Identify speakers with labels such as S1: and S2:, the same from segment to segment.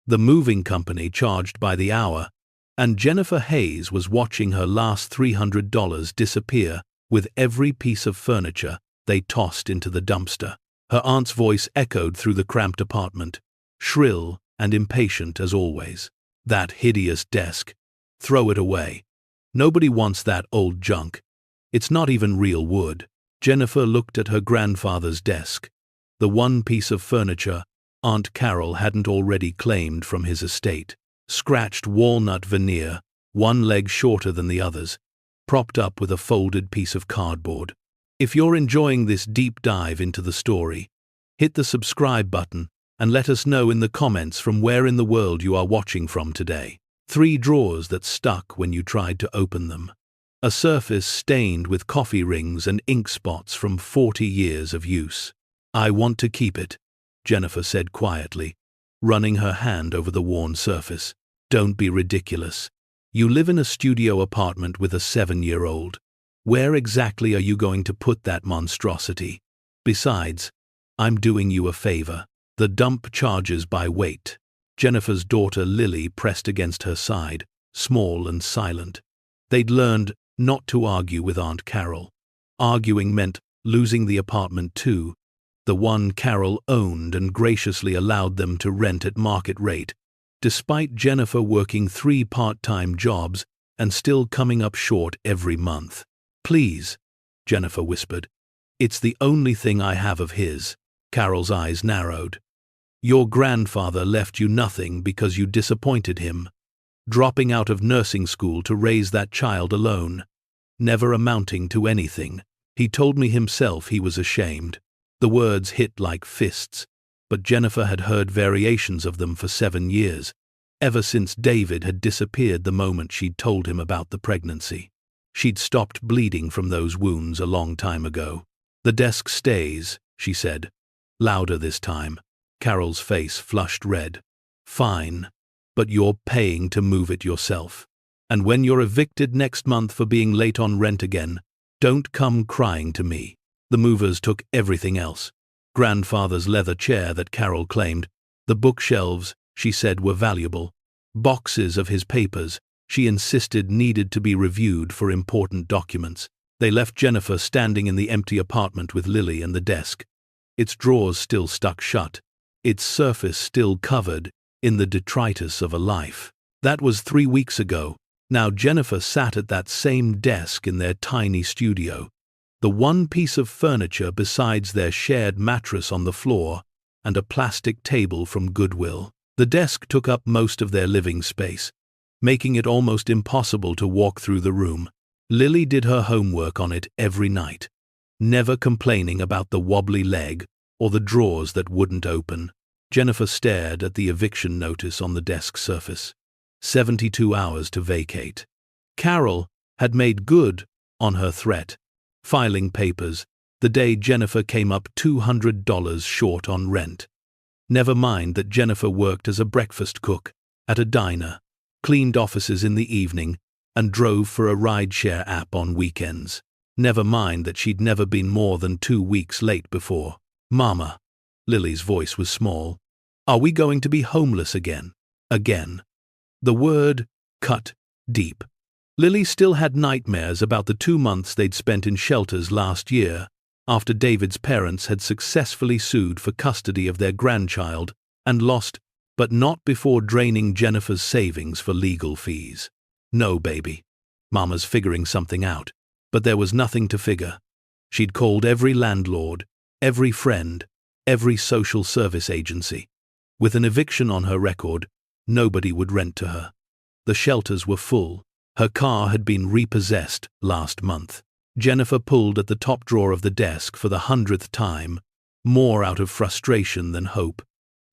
S1: The moving company charged by the hour, and Jennifer Hayes was watching her last $300 disappear with every piece of furniture they tossed into the dumpster. Her aunt's voice echoed through the cramped apartment, shrill and impatient as always. That hideous desk. Throw it away. Nobody wants that old junk. It's not even real wood. Jennifer looked at her grandfather's desk. The one piece of furniture Aunt Carol hadn't already claimed from his estate. Scratched walnut veneer, one leg shorter than the others, propped up with a folded piece of cardboard. If you're enjoying this deep dive into the story, hit the subscribe button and let us know in the comments from where in the world you are watching from today. 3 drawers that stuck when you tried to open them. A surface stained with coffee rings and ink spots from 40 years of use. I want to keep it, Jennifer said quietly, running her hand over the worn surface. Don't be ridiculous. You live in a studio apartment with a 7-year-old. Where exactly are you going to put that monstrosity? Besides, I'm doing you a favor. The dump charges by weight. Jennifer's daughter Lily pressed against her side, small and silent. They'd learned not to argue with Aunt Carol. Arguing meant losing the apartment too, the one Carol owned and graciously allowed them to rent at market rate, despite Jennifer working 3 part-time jobs and still coming up short every month. Please, Jennifer whispered. It's the only thing I have of his. Carol's eyes narrowed. Your grandfather left you nothing because you disappointed him, dropping out of nursing school to raise that child alone, never amounting to anything. He told me himself he was ashamed. The words hit like fists, but Jennifer had heard variations of them for 7 years, ever since David had disappeared the moment she'd told him about the pregnancy. She'd stopped bleeding from those wounds a long time ago. The desk stays, she said, louder this time. Carol's face flushed red. Fine, but you're paying to move it yourself. And when you're evicted next month for being late on rent again, don't come crying to me. The movers took everything else. Grandfather's leather chair that Carol claimed, the bookshelves she said were valuable, boxes of his papers she insisted needed to be reviewed for important documents. They left Jennifer standing in the empty apartment with Lily and the desk, its drawers still stuck shut, its surface still covered in the detritus of a life. That was 3 weeks ago. Now Jennifer sat at that same desk in their tiny studio, the one piece of furniture besides their shared mattress on the floor and a plastic table from Goodwill. The desk took up most of their living space, making it almost impossible to walk through the room. Lily did her homework on it every night, never complaining about the wobbly leg or the drawers that wouldn't open. Jennifer stared at the eviction notice on the desk surface. 72 hours to vacate. Carol had made good on her threat, filing papers the day Jennifer came up $200 short on rent. Never mind that Jennifer worked as a breakfast cook at a diner, cleaned offices in the evening, and drove for a rideshare app on weekends. Never mind that she'd never been more than 2 weeks late before. Mama, Lily's voice was small, are we going to be homeless again? Again. The word cut deep. Lily still had nightmares about the 2 months they'd spent in shelters last year, after David's parents had successfully sued for custody of their grandchild and lost, but not before draining Jennifer's savings for legal fees. No, baby. Mama's figuring something out, but there was nothing to figure. She'd called every landlord, every friend, every social service agency. With an eviction on her record, nobody would rent to her. The shelters were full. Her car had been repossessed last month. Jennifer pulled at the top drawer of the desk for the 100th time, more out of frustration than hope.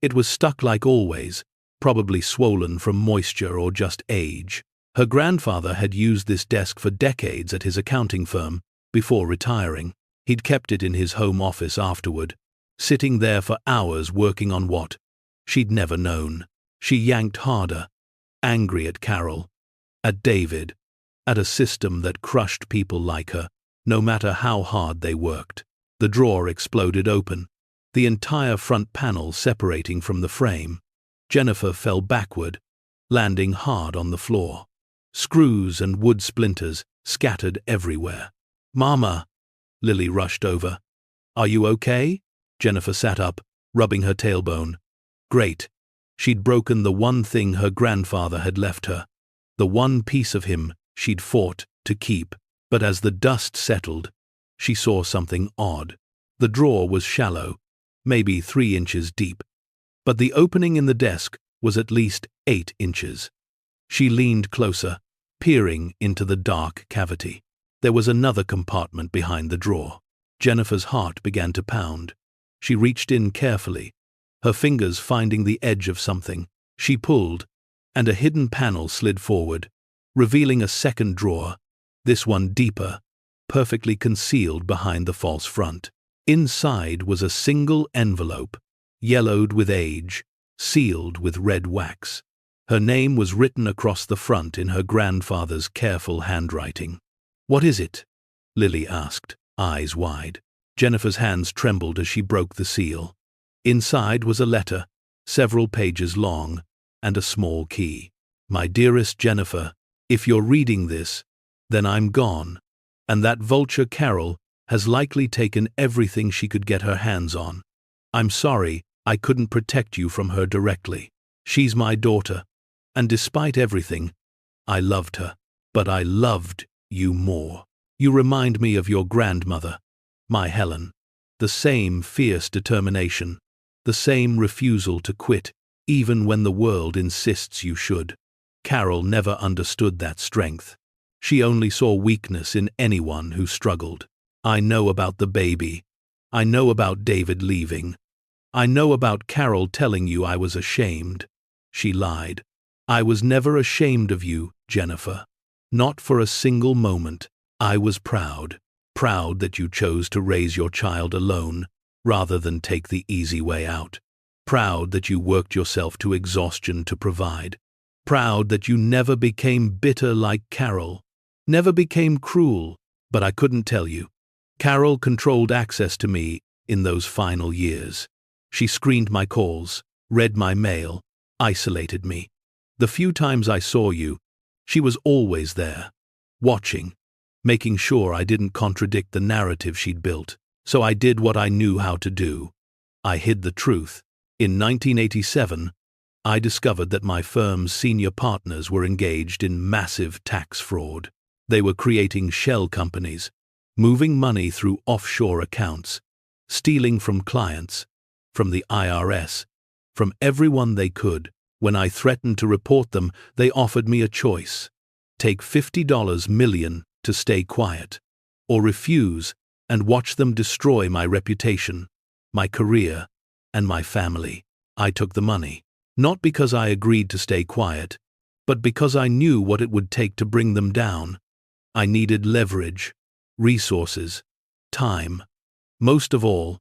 S1: It was stuck like always, probably swollen from moisture or just age. Her grandfather had used this desk for decades at his accounting firm before retiring. He'd kept it in his home office afterward, sitting there for hours working on what she'd never known. She yanked harder, angry at Carol, at David, at a system that crushed people like her, no matter how hard they worked. The drawer exploded open, the entire front panel separating from the frame. Jennifer fell backward, landing hard on the floor. Screws and wood splinters scattered everywhere. "Mama!" Lily rushed over. "Are you okay?" Jennifer sat up, rubbing her tailbone. Great. She'd broken the one thing her grandfather had left her, the one piece of him she'd fought to keep. But as the dust settled, she saw something odd. The drawer was shallow, maybe 3 inches deep, but the opening in the desk was at least 8 inches. She leaned closer, peering into the dark cavity. There was another compartment behind the drawer. Jennifer's heart began to pound. She reached in carefully, her fingers finding the edge of something. She pulled, and a hidden panel slid forward, revealing a second drawer, this one deeper, perfectly concealed behind the false front. Inside was a single envelope, yellowed with age, sealed with red wax. Her name was written across the front in her grandfather's careful handwriting. "What is it?" Lily asked, eyes wide. Jennifer's hands trembled as she broke the seal. Inside was a letter, several pages long, and a small key. "My dearest Jennifer, if you're reading this, then I'm gone, and that vulture Carol has likely taken everything she could get her hands on. I'm sorry I couldn't protect you from her directly. She's my daughter, and despite everything, I loved her. But I loved you more. You remind me of your grandmother, my Helen. The same fierce determination, the same refusal to quit, even when the world insists you should. Carol never understood that strength. She only saw weakness in anyone who struggled. I know about the baby. I know about David leaving. I know about Carol telling you I was ashamed. She lied. I was never ashamed of you, Jennifer. Not for a single moment. I was proud. Proud that you chose to raise your child alone, rather than take the easy way out. Proud that you worked yourself to exhaustion to provide. Proud that you never became bitter like Carol. Never became cruel, but I couldn't tell you. Carol controlled access to me in those final years. She screened my calls, read my mail, isolated me. The few times I saw you, she was always there, watching, making sure I didn't contradict the narrative she'd built. So I did what I knew how to do. I hid the truth. In 1987, I discovered that my firm's senior partners were engaged in massive tax fraud. They were creating shell companies, moving money through offshore accounts, stealing from clients, from the IRS, from everyone they could. When I threatened to report them, they offered me a choice. Take $50 million to stay quiet, or refuse and watch them destroy my reputation, my career, and my family. I took the money, not because I agreed to stay quiet, but because I knew what it would take to bring them down. I needed leverage, resources, time. Most of all,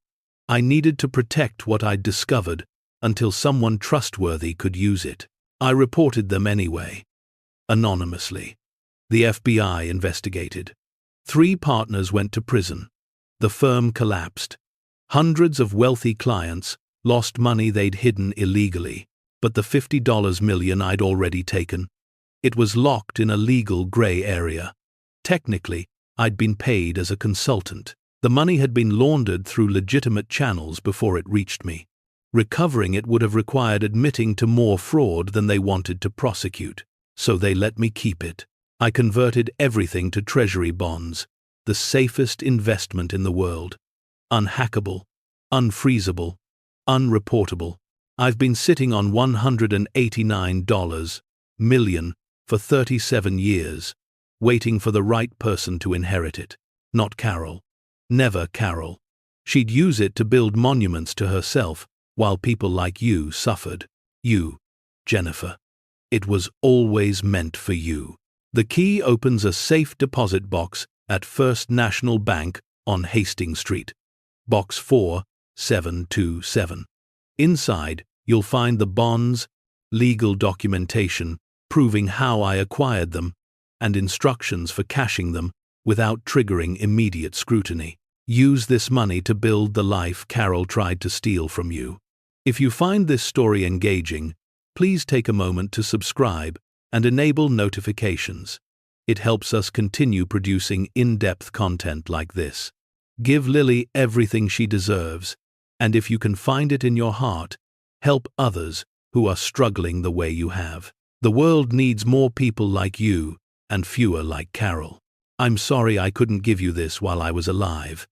S1: I needed to protect what I'd discovered until someone trustworthy could use it. I reported them anyway, anonymously. The FBI investigated. 3 partners went to prison. The firm collapsed. Hundreds of wealthy clients lost money they'd hidden illegally, but the $50 million I'd already taken. It was locked in a legal gray area. Technically, I'd been paid as a consultant. The money had been laundered through legitimate channels before it reached me. Recovering it would have required admitting to more fraud than they wanted to prosecute, so they let me keep it. I converted everything to treasury bonds, the safest investment in the world. Unhackable, unfreezable, unreportable. I've been sitting on $189 million for 37 years, waiting for the right person to inherit it. Not Carol. Never Carol. She'd use it to build monuments to herself, while people like you suffered. You, Jennifer. It was always meant for you. The key opens a safe deposit box at First National Bank on Hastings Street. Box 4727. Inside, you'll find the bonds, legal documentation proving how I acquired them, and instructions for cashing them without triggering immediate scrutiny. Use this money to build the life Carol tried to steal from you. If you find this story engaging, Please take a moment to subscribe and enable notifications. It helps us continue producing in-depth content like this. Give Lily everything she deserves, and if you can find it in your heart, help others who are struggling the way you have. The world needs more people like you and fewer like Carol. I'm sorry I couldn't give you this while I was alive.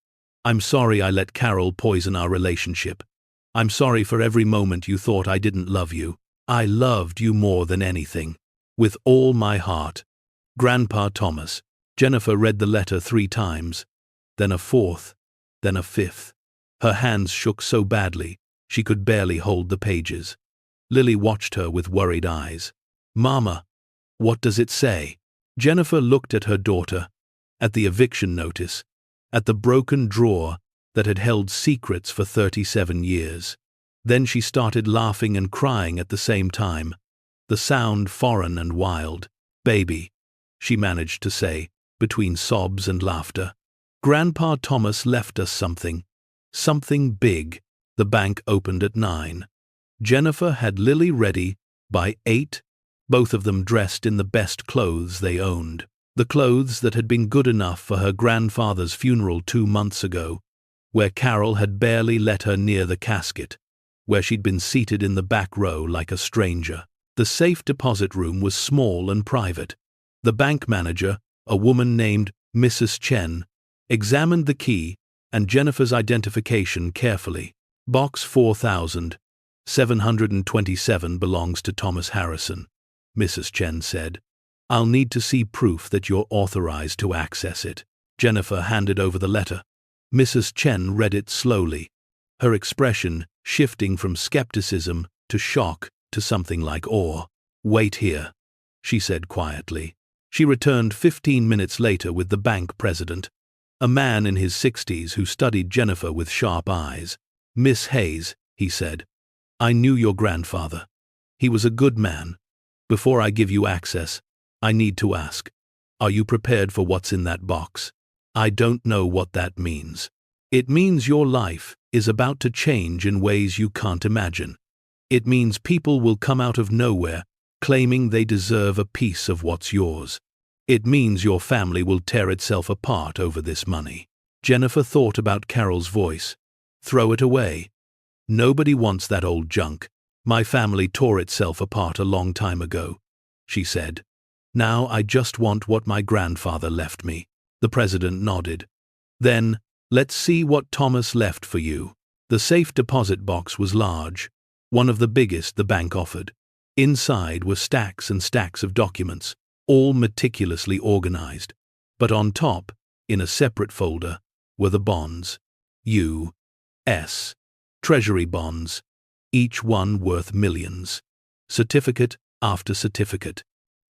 S1: I'm sorry I let Carol poison our relationship. I'm sorry for every moment you thought I didn't love you. I loved you more than anything. With all my heart. Grandpa Thomas. Jennifer read the letter 3 times, then a 4th, then a 5th. Her hands shook so badly, she could barely hold the pages. Lily watched her with worried eyes. Mama, what does it say? Jennifer looked at her daughter, at the eviction notice, at the broken drawer that had held secrets for 37 years. Then she started laughing and crying at the same time, the sound foreign and wild. Baby, she managed to say, between sobs and laughter. Grandpa Thomas left us something big. The bank opened at 9. Jennifer had Lily ready by 8, both of them dressed in the best clothes they owned. The clothes that had been good enough for her grandfather's funeral 2 months ago, where Carol had barely let her near the casket, where she'd been seated in the back row like a stranger. The safe deposit room was small and private. The bank manager, a woman named Mrs. Chen, examined the key and Jennifer's identification carefully. Box 4727 belongs to Thomas Harrison, Mrs. Chen said. I'll need to see proof that you're authorized to access it. Jennifer handed over the letter. Mrs. Chen read it slowly, her expression shifting from skepticism to shock to something like awe. Wait here, she said quietly. She returned 15 minutes later with the bank president, a man in his 60s who studied Jennifer with sharp eyes. Miss Hayes, he said, I knew your grandfather. He was a good man. Before I give you access, I need to ask, are you prepared for what's in that box? I don't know what that means. It means your life is about to change in ways you can't imagine. It means people will come out of nowhere claiming they deserve a piece of what's yours. It means your family will tear itself apart over this money. Jennifer thought about Carol's voice. Throw it away. Nobody wants that old junk. My family tore itself apart a long time ago, she said. Now I just want what my grandfather left me. The president nodded. Then, let's see what Thomas left for you. The safe deposit box was large, one of the biggest the bank offered. Inside were stacks and stacks of documents, all meticulously organized. But on top, in a separate folder, were the bonds. U.S. Treasury bonds, each one worth millions. Certificate after certificate,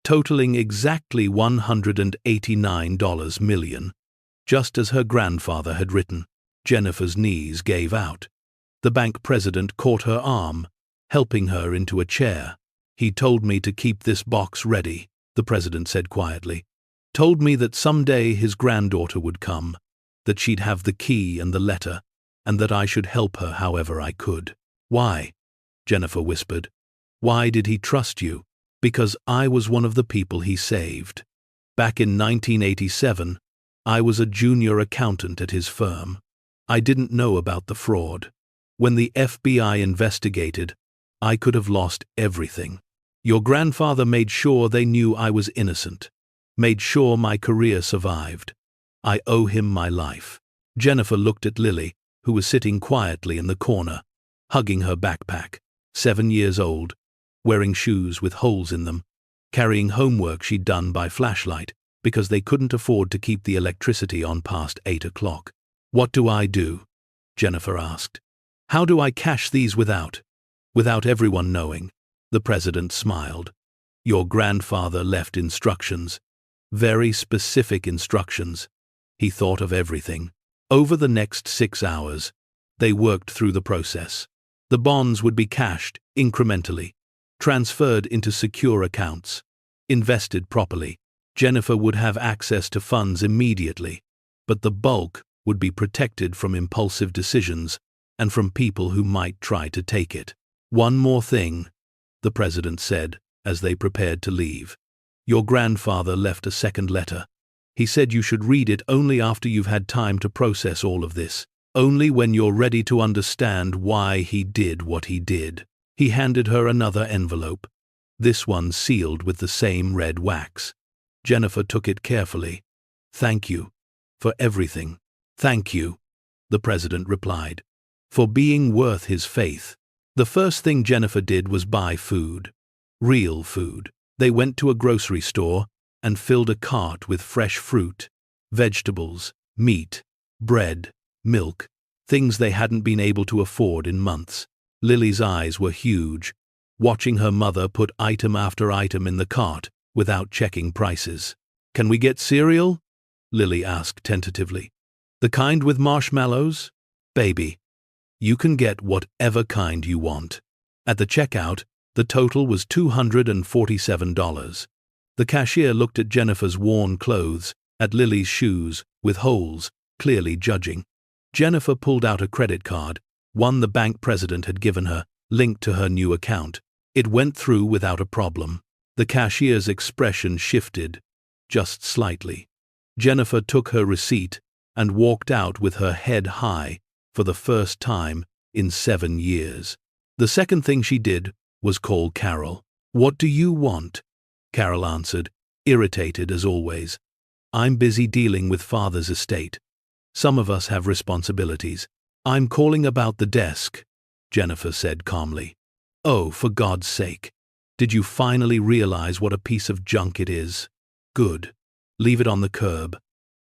S1: totaling exactly $189 million, just as her grandfather had written. Jennifer's knees gave out. The bank president caught her arm, helping her into a chair. He told me to keep this box ready, the president said quietly. Told me that someday his granddaughter would come, that she'd have the key and the letter, and that I should help her however I could. Why? Jennifer whispered. Why did he trust you? Because I was one of the people he saved. Back in 1987, I was a junior accountant at his firm. I didn't know about the fraud. When the FBI investigated, I could have lost everything. Your grandfather made sure they knew I was innocent, made sure my career survived. I owe him my life. Jennifer looked at Lily, who was sitting quietly in the corner, hugging her backpack, 7 years old, wearing shoes with holes in them, carrying homework she'd done by flashlight because they couldn't afford to keep the electricity on past 8 o'clock. What do I do? Jennifer asked. How do I cash these without everyone knowing? The president smiled. Your grandfather left instructions, very specific instructions. He thought of everything. Over the next 6 hours, they worked through the process. The bonds would be cashed incrementally, transferred into secure accounts, invested properly. Jennifer would have access to funds immediately, but the bulk would be protected from impulsive decisions and from people who might try to take it. One more thing. the president said as they prepared to leave. Your grandfather left a second letter. He said you should read it only after you've had time to process all of this, only when you're ready to understand why he did what he did. He handed her another envelope, this one sealed with the same red wax. Jennifer took it carefully. Thank you. For everything. Thank you, the president replied. For being worth his faith. The first thing Jennifer did was buy food. Real food. They went to a grocery store and filled a cart with fresh fruit, vegetables, meat, bread, milk, things they hadn't been able to afford in months. Lily's eyes were huge, watching her mother put item after item in the cart without checking prices. Can we get cereal? Lily asked tentatively. The kind with marshmallows? Baby, you can get whatever kind you want. At the checkout, the total was $247. The cashier looked at Jennifer's worn clothes, at Lily's shoes, with holes, clearly judging. Jennifer pulled out a credit card, one the bank president had given her, linked to her new account. It went through without a problem. The cashier's expression shifted, just slightly. Jennifer took her receipt and walked out with her head high for the first time in 7 years. The second thing she did was call Carol. What do you want? Carol answered, irritated as always. I'm busy dealing with Father's estate. Some of us have responsibilities. I'm calling about the desk, Jennifer said calmly. Oh, for God's sake. Did you finally realize what a piece of junk it is? Good. Leave it on the curb.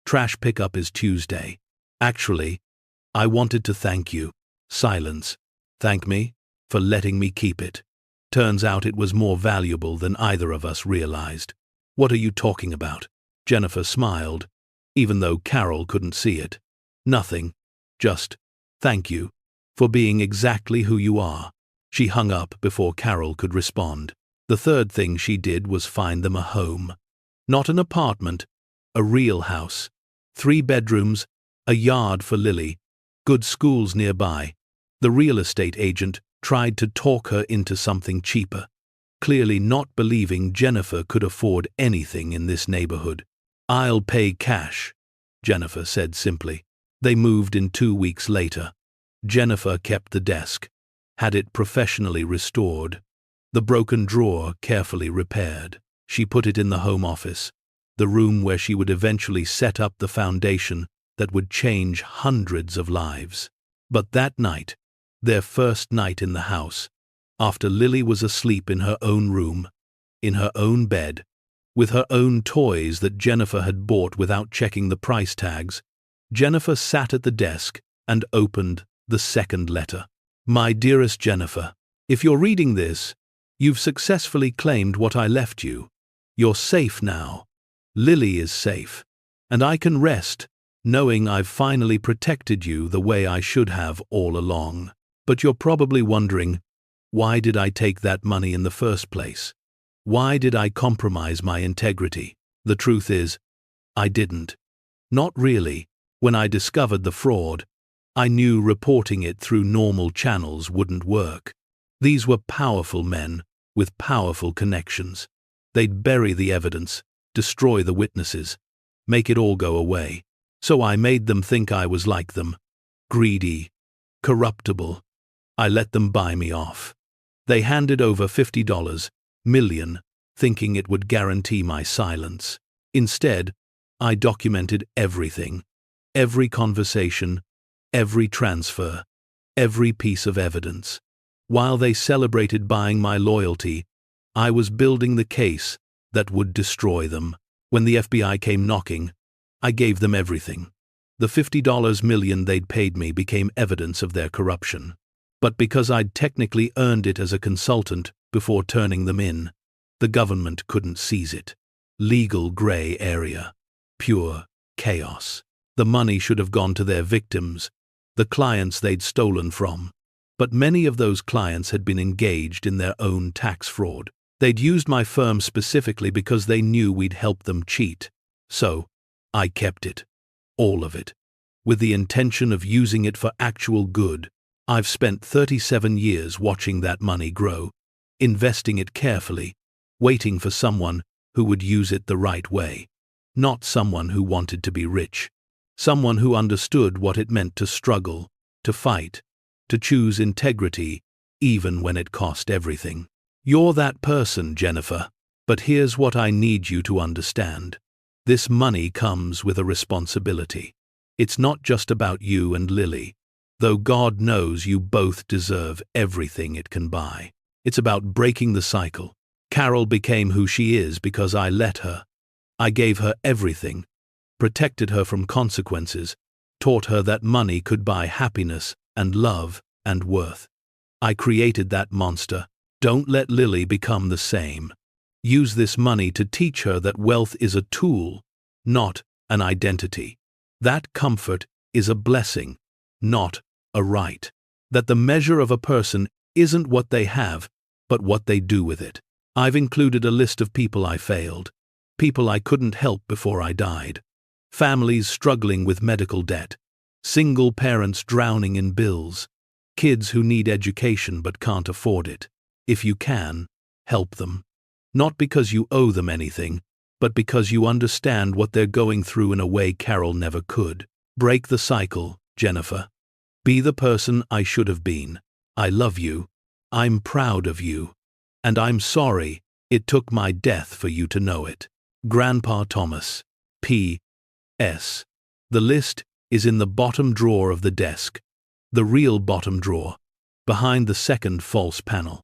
S1: Trash pickup is Tuesday. Actually, I wanted to thank you. Silence. Thank me for letting me keep it. Turns out it was more valuable than either of us realized. What are you talking about? Jennifer smiled, even though Carol couldn't see it. Nothing. Just, thank you for being exactly who you are. She hung up before Carol could respond. The third thing she did was find them a home. Not an apartment, a real house. 3 bedrooms, a yard for Lily, good schools nearby. The real estate agent tried to talk her into something cheaper, clearly not believing Jennifer could afford anything in this neighborhood. I'll pay cash, Jennifer said simply. They moved in 2 weeks later. Jennifer kept the desk, had it professionally restored, the broken drawer carefully repaired. She put it in the home office, the room where she would eventually set up the foundation that would change hundreds of lives. But that night, their first night in the house, after Lily was asleep in her own room, in her own bed, with her own toys that Jennifer had bought without checking the price tags, Jennifer sat at the desk and opened the second letter. My dearest Jennifer, if you're reading this, you've successfully claimed what I left you. You're safe now. Lily is safe. And I can rest, knowing I've finally protected you the way I should have all along. But you're probably wondering, why did I take that money in the first place? Why did I compromise my integrity? The truth is, I didn't. Not really. When I discovered the fraud, I knew reporting it through normal channels wouldn't work. These were powerful men with powerful connections. They'd bury the evidence, destroy the witnesses, make it all go away. So I made them think I was like them, greedy, corruptible. I let them buy me off. They handed over $50 million, thinking it would guarantee my silence. Instead, I documented everything, every conversation, every transfer, every piece of evidence. While they celebrated buying my loyalty, I was building the case that would destroy them. When the FBI came knocking, I gave them everything. The $50 million they'd paid me became evidence of their corruption. But because I'd technically earned it as a consultant before turning them in, the government couldn't seize it. Legal gray area. Pure chaos. The money should have gone to their victims, the clients they'd stolen from. But many of those clients had been engaged in their own tax fraud. They'd used my firm specifically because they knew we'd help them cheat. So, I kept it. All of it. With the intention of using it for actual good. I've spent 37 years watching that money grow. investing it carefully, waiting for someone who would use it the right way. Not someone who wanted to be rich. Someone who understood what it meant to struggle, to fight, to choose integrity, even when it cost everything. You're that person, Jennifer. But here's what I need you to understand. This money comes with a responsibility. It's not just about you and Lily, though God knows you both deserve everything it can buy. It's about breaking the cycle. Carol became who she is because I let her. I gave her everything, protected her from consequences, taught her that money could buy happiness and love and worth. I created that monster. Don't let Lily become the same. Use this money to teach her that wealth is a tool, not an identity. That comfort is a blessing, not a right. That the measure of a person isn't what they have, but what they do with it. I've included a list of people I failed, people I couldn't help before I died, families struggling with medical debt, single parents drowning in bills, kids who need education but can't afford it. If you can, help them. Not because you owe them anything, but because you understand what they're going through in a way Carol never could. Break the cycle, Jennifer. Be the person I should have been. I love you. I'm proud of you. And I'm sorry it took my death for you to know it. Grandpa Thomas. P.S. The list is in the bottom drawer of the desk. The real bottom drawer. Behind the second false panel.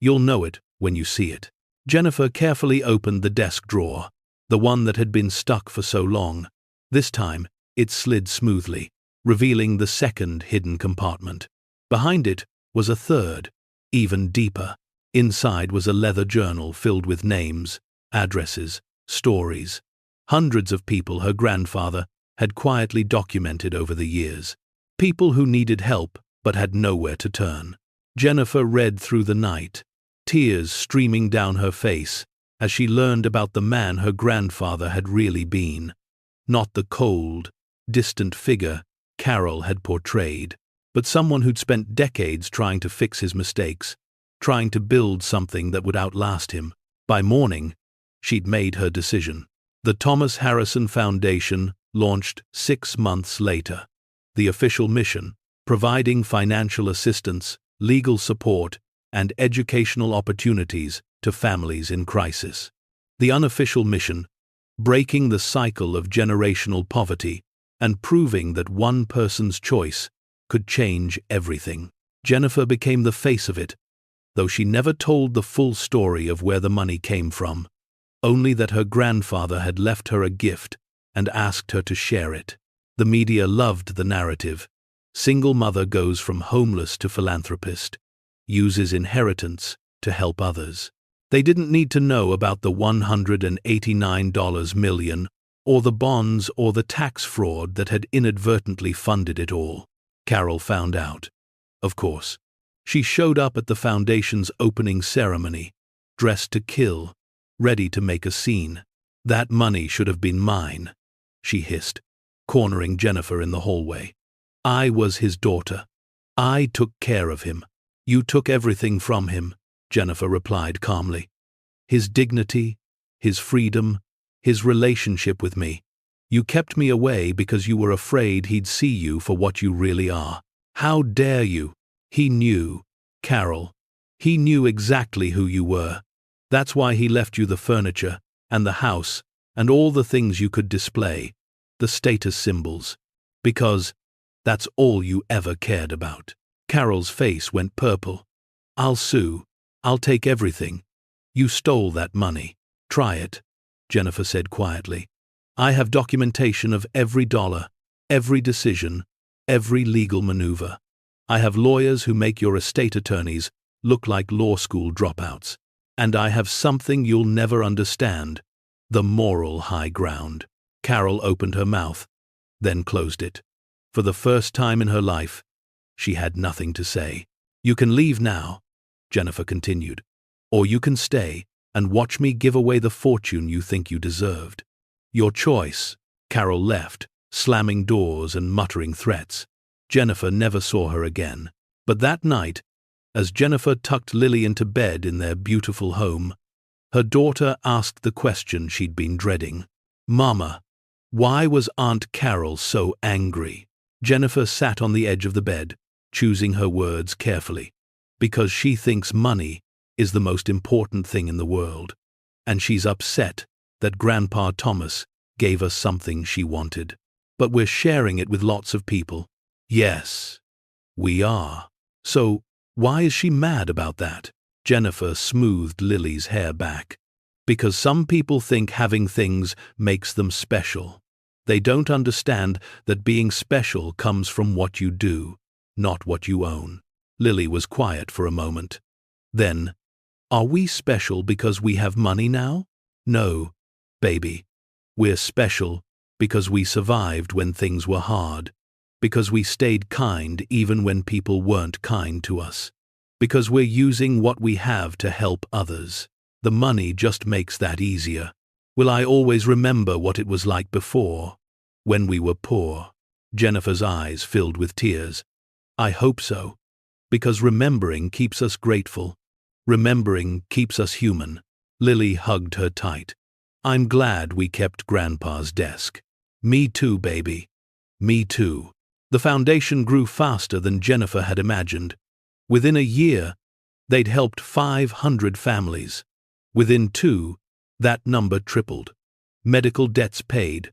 S1: You'll know it when you see it. Jennifer carefully opened the desk drawer, the one that had been stuck for so long. This time, it slid smoothly, revealing the second hidden compartment. Behind it was a third, even deeper. Inside was a leather journal filled with names, addresses, stories. Hundreds of people her grandfather had quietly documented over the years. People who needed help but had nowhere to turn. Jennifer read through the night, tears streaming down her face as she learned about the man her grandfather had really been. Not the cold, distant figure Carol had portrayed, but someone who'd spent decades trying to fix his mistakes, trying to build something that would outlast him. By morning, she'd made her decision. The Thomas Harrison Foundation launched 6 months later. The official mission, providing financial assistance, legal support, and educational opportunities to families in crisis. The unofficial mission, breaking the cycle of generational poverty and proving that one person's choice could change everything. Jennifer became the face of it, though she never told the full story of where the money came from, only that her grandfather had left her a gift and asked her to share it. The media loved the narrative. Single mother goes from homeless to philanthropist, uses inheritance to help others. They didn't need to know about the $189 million or the bonds or the tax fraud that had inadvertently funded it all. Carol found out. Of course. She showed up at the foundation's opening ceremony, dressed to kill, ready to make a scene. That money should have been mine, she hissed, cornering Jennifer in the hallway. I was his daughter. I took care of him. You took everything from him, Jennifer replied calmly. His dignity, his freedom, his relationship with me. You kept me away because you were afraid he'd see you for what you really are. How dare you? He knew, Carol. He knew exactly who you were. That's why he left you the furniture, and the house, and all the things you could display, the status symbols. Because that's all you ever cared about. Carol's face went purple. I'll sue. I'll take everything. You stole that money. Try it, Jennifer said quietly. I have documentation of every dollar, every decision, every legal maneuver. I have lawyers who make your estate attorneys look like law school dropouts. And I have something you'll never understand, the moral high ground. Carol opened her mouth, then closed it. For the first time in her life, she had nothing to say. You can leave now, Jennifer continued, or you can stay and watch me give away the fortune you think you deserved. Your choice. Carol left, slamming doors and muttering threats. Jennifer never saw her again. But that night, As Jennifer tucked Lily into bed in their beautiful home, her daughter asked the question she'd been dreading. "Mama, why was Aunt Carol so angry?" Jennifer sat on the edge of the bed, choosing her words carefully. "Because she thinks money is the most important thing in the world, and she's upset that Grandpa Thomas gave us something she wanted. But we're sharing it with lots of people." "Yes, we are. So why is she mad about that?" Jennifer smoothed Lily's hair back. "Because some people think having things makes them special. They don't understand that being special comes from what you do, not what you own." Lily was quiet for a moment. Then, "Are we special because we have money now?" "No, baby. We're special because we survived when things were hard, because we stayed kind even when people weren't kind to us, because we're using what we have to help others. The money just makes that easier. Will I always remember what it was like before, when we were poor?" Jennifer's eyes filled with tears. "I hope so, because remembering keeps us grateful. Remembering keeps us human." Lily hugged her tight. "I'm glad we kept Grandpa's desk." "Me too, baby. Me too." The foundation grew faster than Jennifer had imagined. Within a year, they'd helped 500 families. Within 2, that number tripled. Medical debts paid,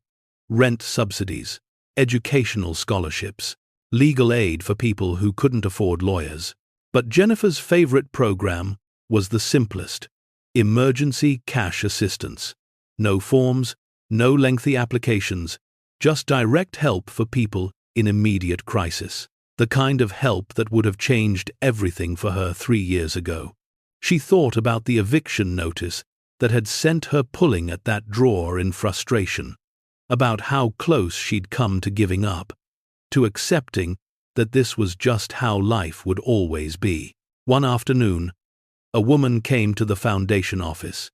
S1: rent subsidies, educational scholarships, legal aid for people who couldn't afford lawyers. But Jennifer's favorite program was the simplest: emergency cash assistance. No forms, no lengthy applications, just direct help for people in immediate crisis. The kind of help that would have changed everything for her 3 years ago. She thought about the eviction notice that had sent her pulling at that drawer in frustration, about how close she'd come to giving up, to accepting that this was just how life would always be. One afternoon, a woman came to the foundation office,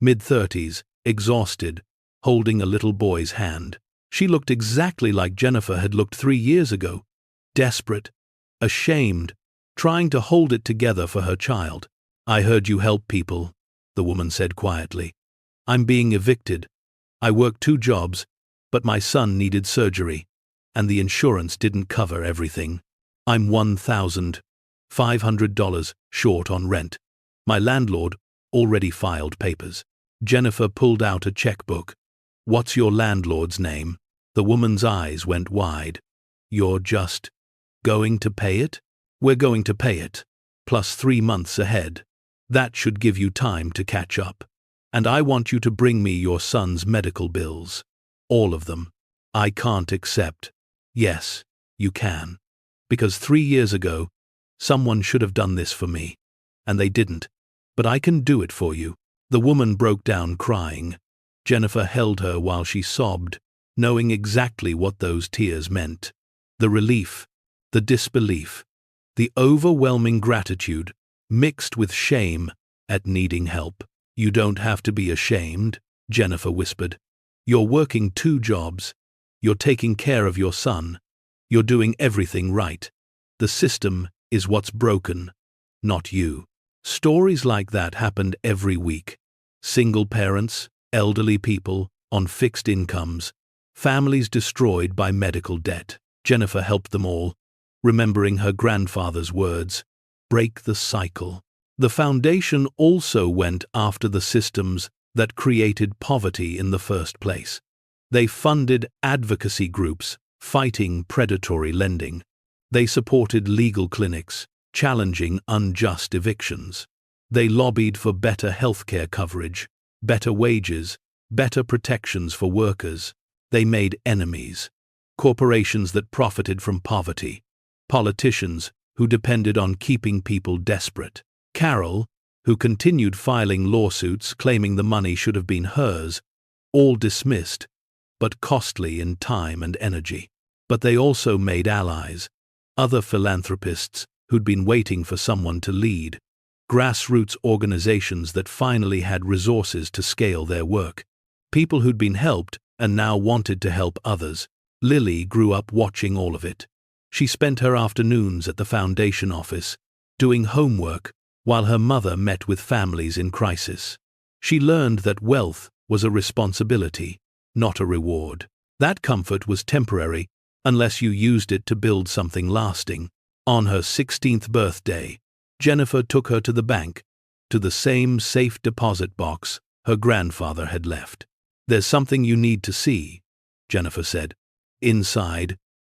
S1: mid-30s, exhausted, holding a little boy's hand. She looked exactly like Jennifer had looked 3 years ago, desperate, ashamed, trying to hold it together for her child. "I heard you help people," the woman said quietly. "I'm being evicted. I work 2 jobs, but my son needed surgery, and the insurance didn't cover everything. I'm $1,500 short on rent. My landlord already filed papers." Jennifer pulled out a checkbook. "What's your landlord's name?" The woman's eyes went wide. "You're just going to pay it?" "We're going to pay it, plus 3 months ahead. That should give you time to catch up. And I want you to bring me your son's medical bills. All of them." "I can't accept." "Yes, you can. Because 3 years ago, someone should have done this for me, and they didn't. But I can do it for you." The woman broke down crying. Jennifer held her while she sobbed, knowing exactly what those tears meant. The relief, the disbelief, the overwhelming gratitude, mixed with shame at needing help. "You don't have to be ashamed," Jennifer whispered. "You're working 2 jobs. You're taking care of your son. You're doing everything right. The system is what's broken, not you." Stories like that happened every week. Single parents, elderly people on fixed incomes, families destroyed by medical debt. Jennifer helped them all, remembering her grandfather's words, "Break the cycle." The foundation also went after the systems that created poverty in the first place. They funded advocacy groups fighting predatory lending. They supported legal clinics, challenging unjust evictions. They lobbied for better healthcare coverage, better wages, better protections for workers. They made enemies: corporations that profited from poverty, politicians who depended on keeping people desperate, Carol, who continued filing lawsuits claiming the money should have been hers, all dismissed, but costly in time and energy. But they also made allies, other philanthropists who'd been waiting for someone to lead, grassroots organizations that finally had resources to scale their work, people who'd been helped and now wanted to help others. Lily grew up watching all of it. She spent her afternoons at the foundation office, doing homework while her mother met with families in crisis. She learned that wealth was a responsibility, not a reward. That comfort was temporary unless you used it to build something lasting. On her 16th birthday, Jennifer took her to the bank, to the same safe deposit box her grandfather had left. "There's something you need to see," Jennifer said. Inside,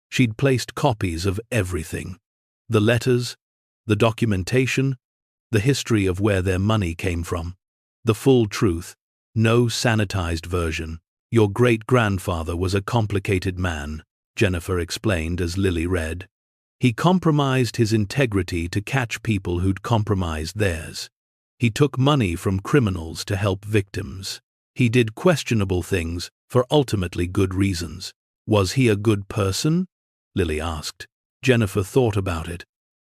S1: she'd placed copies of everything. The letters, the documentation, the history of where their money came from. The full truth, no sanitized version. "Your great-grandfather was a complicated man," Jennifer explained as Lily read. "He compromised his integrity to catch people who'd compromised theirs. He took money from criminals to help victims. He did questionable things for ultimately good reasons." "Was he a good person?" Lily asked. Jennifer thought about it.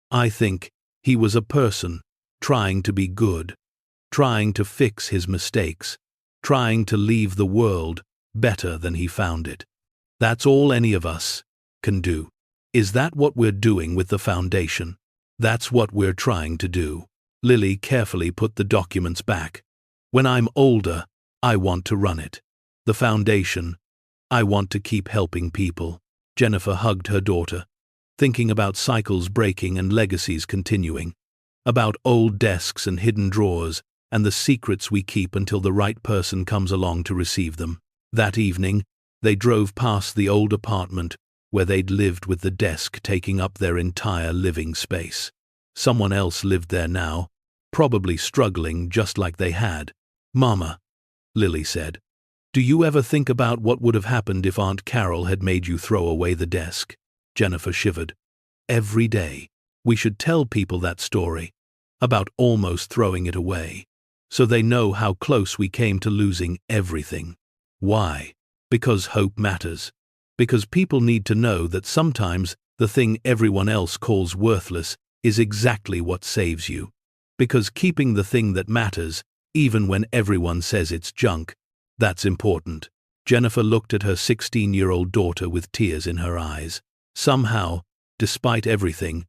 S1: "I think he was a person, trying to be good, trying to fix his mistakes, trying to leave the world better than he found it. That's all any of us can do. Is that what we're doing with the foundation? That's what we're trying to do." Lily carefully put the documents back. "When I'm older, I want to run it. The foundation, I want to keep helping people." Jennifer hugged her daughter, thinking about cycles breaking and legacies continuing, about old desks and hidden drawers and the secrets we keep until the right person comes along to receive them. That evening, they drove past the old apartment where they'd lived, with the desk taking up their entire living space. Someone else lived there now, probably struggling just like they had. "Mama," Lily said, "do you ever think about what would have happened if Aunt Carol had made you throw away the desk?" Jennifer shivered. "Every day. We should tell people that story, about almost throwing it away, so they know how close we came to losing everything." "Why?" "Because hope matters. Because people need to know that sometimes the thing everyone else calls worthless is exactly what saves you. Because keeping the thing that matters, even when everyone says it's junk, that's important." Jennifer looked at her 16-year-old daughter with tears in her eyes. Somehow, despite everything,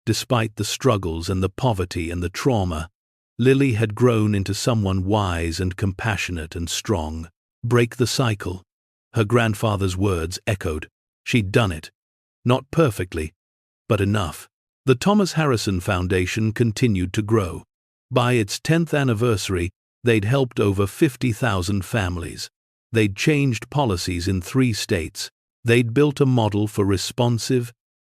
S1: despite the struggles and the poverty and the trauma, Lily had grown into someone wise and compassionate and strong. "Break the cycle." Her grandfather's words echoed. She'd done it. Not perfectly, but enough. The Thomas Harrison Foundation continued to grow. By its 10th anniversary, they'd helped over 50,000 families. They'd changed policies in 3 states. They'd built a model for responsive,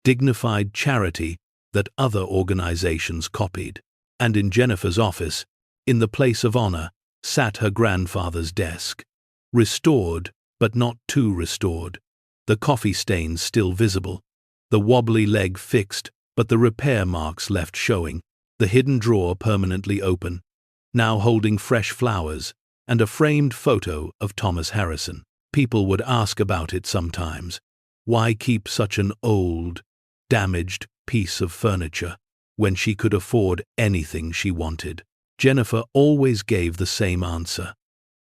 S1: dignified charity that other organizations copied. And in Jennifer's office, in the place of honor, sat her grandfather's desk. Restored, but not too restored. The coffee stains still visible. The wobbly leg fixed, but the repair marks left showing. The hidden drawer permanently open, now holding fresh flowers, and a framed photo of Thomas Harrison. People would ask about it sometimes. Why keep such an old, damaged piece of furniture when she could afford anything she wanted? Jennifer always gave the same answer.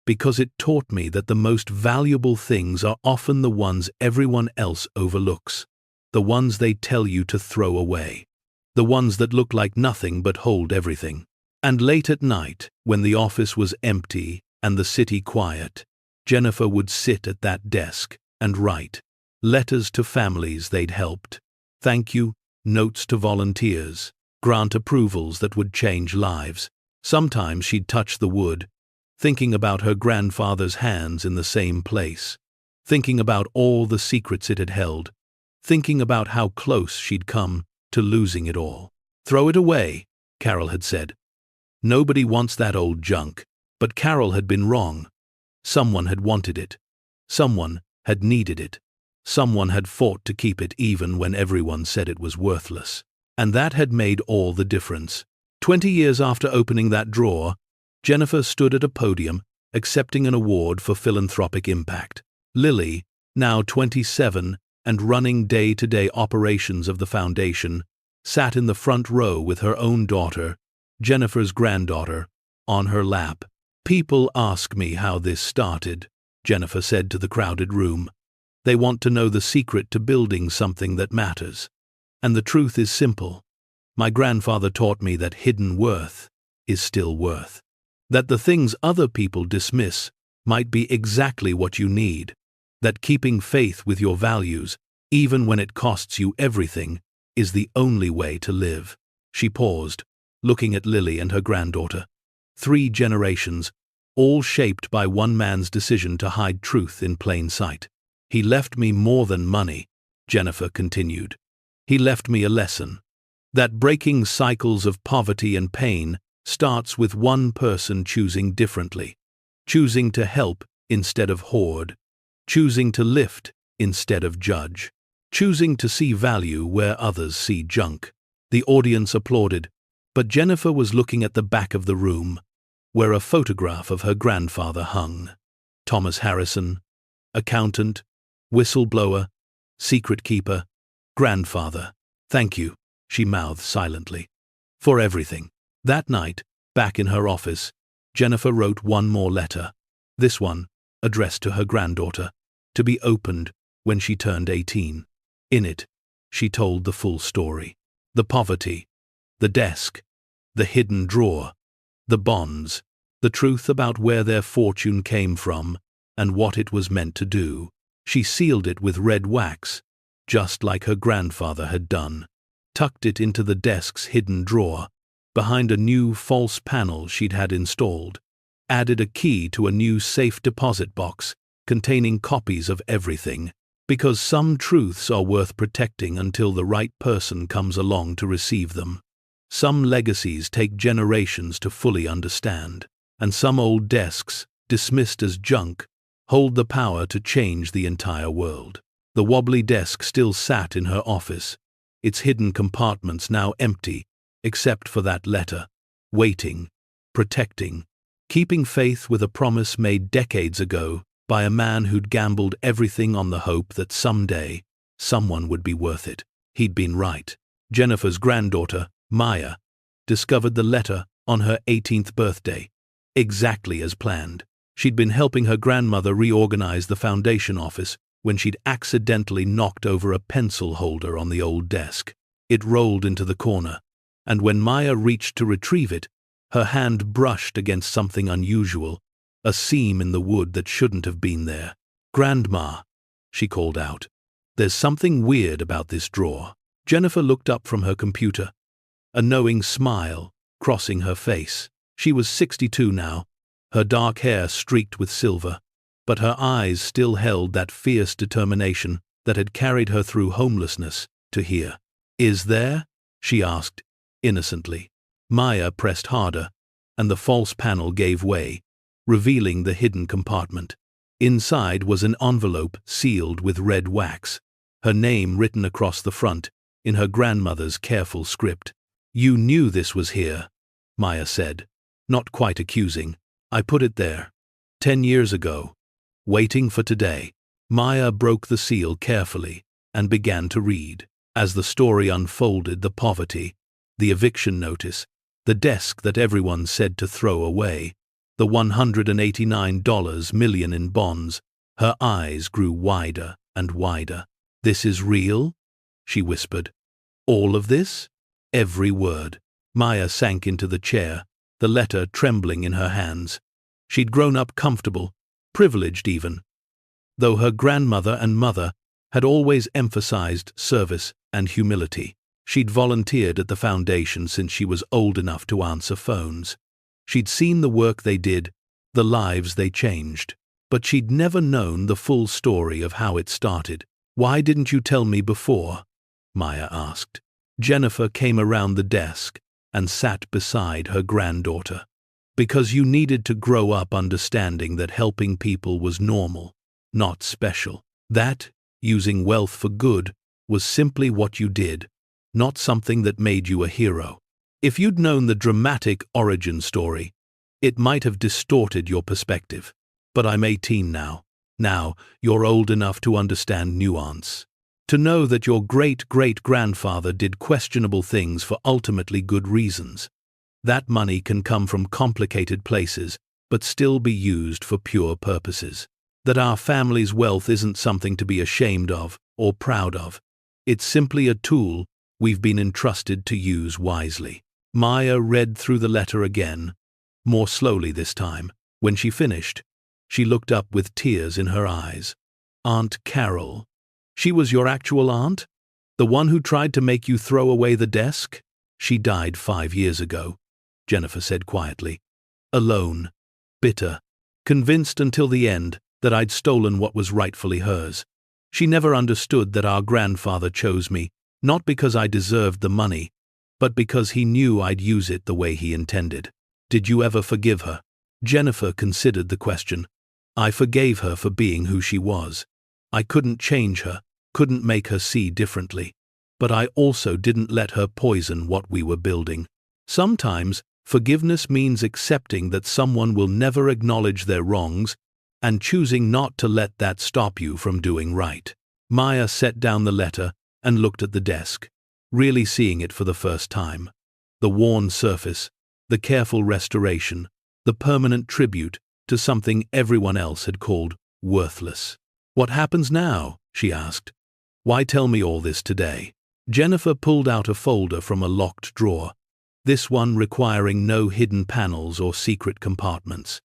S1: Because it taught me that the most valuable things are often the ones everyone else overlooks. The ones they tell you to throw away. The ones that look like nothing but hold everything. And late at night, when the office was empty and the city quiet, Jennifer would sit at that desk and write letters to families they'd helped, thank you notes to volunteers, grant approvals that would change lives. Sometimes she'd touch the wood, thinking about her grandfather's hands in the same place, thinking about all the secrets it had held, thinking about how close she'd come to losing it all. "Throw it away," Carol had said. "Nobody wants that old junk." But Carol had been wrong. Someone had wanted it. Someone had needed it. Someone had fought to keep it even when everyone said it was worthless. And that had made all the difference. 20 years after opening that drawer, Jennifer stood at a podium, accepting an award for philanthropic impact. Lily, now 27 and running day-to-day operations of the foundation, sat in the front row with her own daughter, Jennifer's granddaughter, on her lap. "People ask me how this started," Jennifer said to the crowded room. "They want to know the secret to building something that matters. And the truth is simple. My grandfather taught me that hidden worth is still worth. That the things other people dismiss might be exactly what you need. That keeping faith with your values, even when it costs you everything, is the only way to live. She paused, looking at Lily and her granddaughter. 3 generations, all shaped by one man's decision to hide truth in plain sight. He left me more than money, Jennifer continued. He left me a lesson. That breaking cycles of poverty and pain starts with one person choosing differently. Choosing to help instead of hoard. Choosing to lift instead of judge. Choosing to see value where others see junk. The audience applauded, but Jennifer was looking at the back of the room, where a photograph of her grandfather hung. Thomas Harrison, accountant, whistleblower, secret keeper, grandfather. Thank you, she mouthed silently, for everything. That night, back in her office, Jennifer wrote one more letter, this one, addressed to her granddaughter, to be opened when she turned 18. In it, she told the full story. The poverty, the desk, the hidden drawer, the bonds, the truth about where their fortune came from and what it was meant to do. She sealed it with red wax, just like her grandfather had done, tucked it into the desk's hidden drawer, behind a new false panel she'd had installed, added a key to a new safe deposit box containing copies of everything, because some truths are worth protecting until the right person comes along to receive them. Some legacies take generations to fully understand, and some old desks, dismissed as junk, hold the power to change the entire world. The wobbly desk still sat in her office, its hidden compartments now empty, except for that letter, waiting, protecting, keeping faith with a promise made decades ago by a man who'd gambled everything on the hope that someday, someone would be worth it. He'd been right. Jennifer's granddaughter, Maya, discovered the letter on her 18th birthday, exactly as planned. She'd been helping her grandmother reorganize the foundation office when she'd accidentally knocked over a pencil holder on the old desk. It rolled into the corner, and when Maya reached to retrieve it, her hand brushed against something unusual, a seam in the wood that shouldn't have been there. "Grandma," she called out, "there's something weird about this drawer." Jennifer looked up from her computer, a knowing smile crossing her face. She was 62 now, her dark hair streaked with silver, but her eyes still held that fierce determination that had carried her through homelessness to here. "Is there?" she asked, innocently. Maya pressed harder, and the false panel gave way, revealing the hidden compartment. Inside was an envelope sealed with red wax, her name written across the front in her grandmother's careful script. "You knew this was here," Maya said, not quite accusing. "I put it there 10 years ago, waiting for today." Maya broke the seal carefully and began to read. As the story unfolded, the poverty, the eviction notice, the desk that everyone said to throw away, the $189 million in bonds, her eyes grew wider and wider. "This is real?" she whispered. "All of this?" "Every word." Maya sank into the chair, the letter trembling in her hands. She'd grown up comfortable, privileged even, though her grandmother and mother had always emphasized service and humility. She'd volunteered at the foundation since she was old enough to answer phones. She'd seen the work they did, the lives they changed, but she'd never known the full story of how it started. "Why didn't you tell me before?" Maya asked. Jennifer came around the desk and sat beside her granddaughter. "Because you needed to grow up understanding that helping people was normal, not special. That, using wealth for good, was simply what you did, not something that made you a hero. If you'd known the dramatic origin story, it might have distorted your perspective. But I'm 18 now. Now, you're old enough to understand nuance. To know that your great-great-grandfather did questionable things for ultimately good reasons. That money can come from complicated places, but still be used for pure purposes. That our family's wealth isn't something to be ashamed of or proud of. It's simply a tool we've been entrusted to use wisely." Maya read through the letter again, more slowly this time. When she finished, she looked up with tears in her eyes. "Aunt Carol. She was your actual aunt? The one who tried to make you throw away the desk?" "She died 5 years ago," Jennifer said quietly. "Alone, bitter, convinced until the end that I'd stolen what was rightfully hers. She never understood that our grandfather chose me, not because I deserved the money, but because he knew I'd use it the way he intended." "Did you ever forgive her?" Jennifer considered the question. "I forgave her for being who she was. I couldn't change her, couldn't make her see differently. But I also didn't let her poison what we were building. Sometimes, forgiveness means accepting that someone will never acknowledge their wrongs and choosing not to let that stop you from doing right." Maya set down the letter and looked at the desk, really seeing it for the first time. The worn surface, the careful restoration, the permanent tribute to something everyone else had called worthless. "What happens now?" she asked. "Why tell me all this today?" Jennifer pulled out a folder from a locked drawer, this one requiring no hidden panels or secret compartments.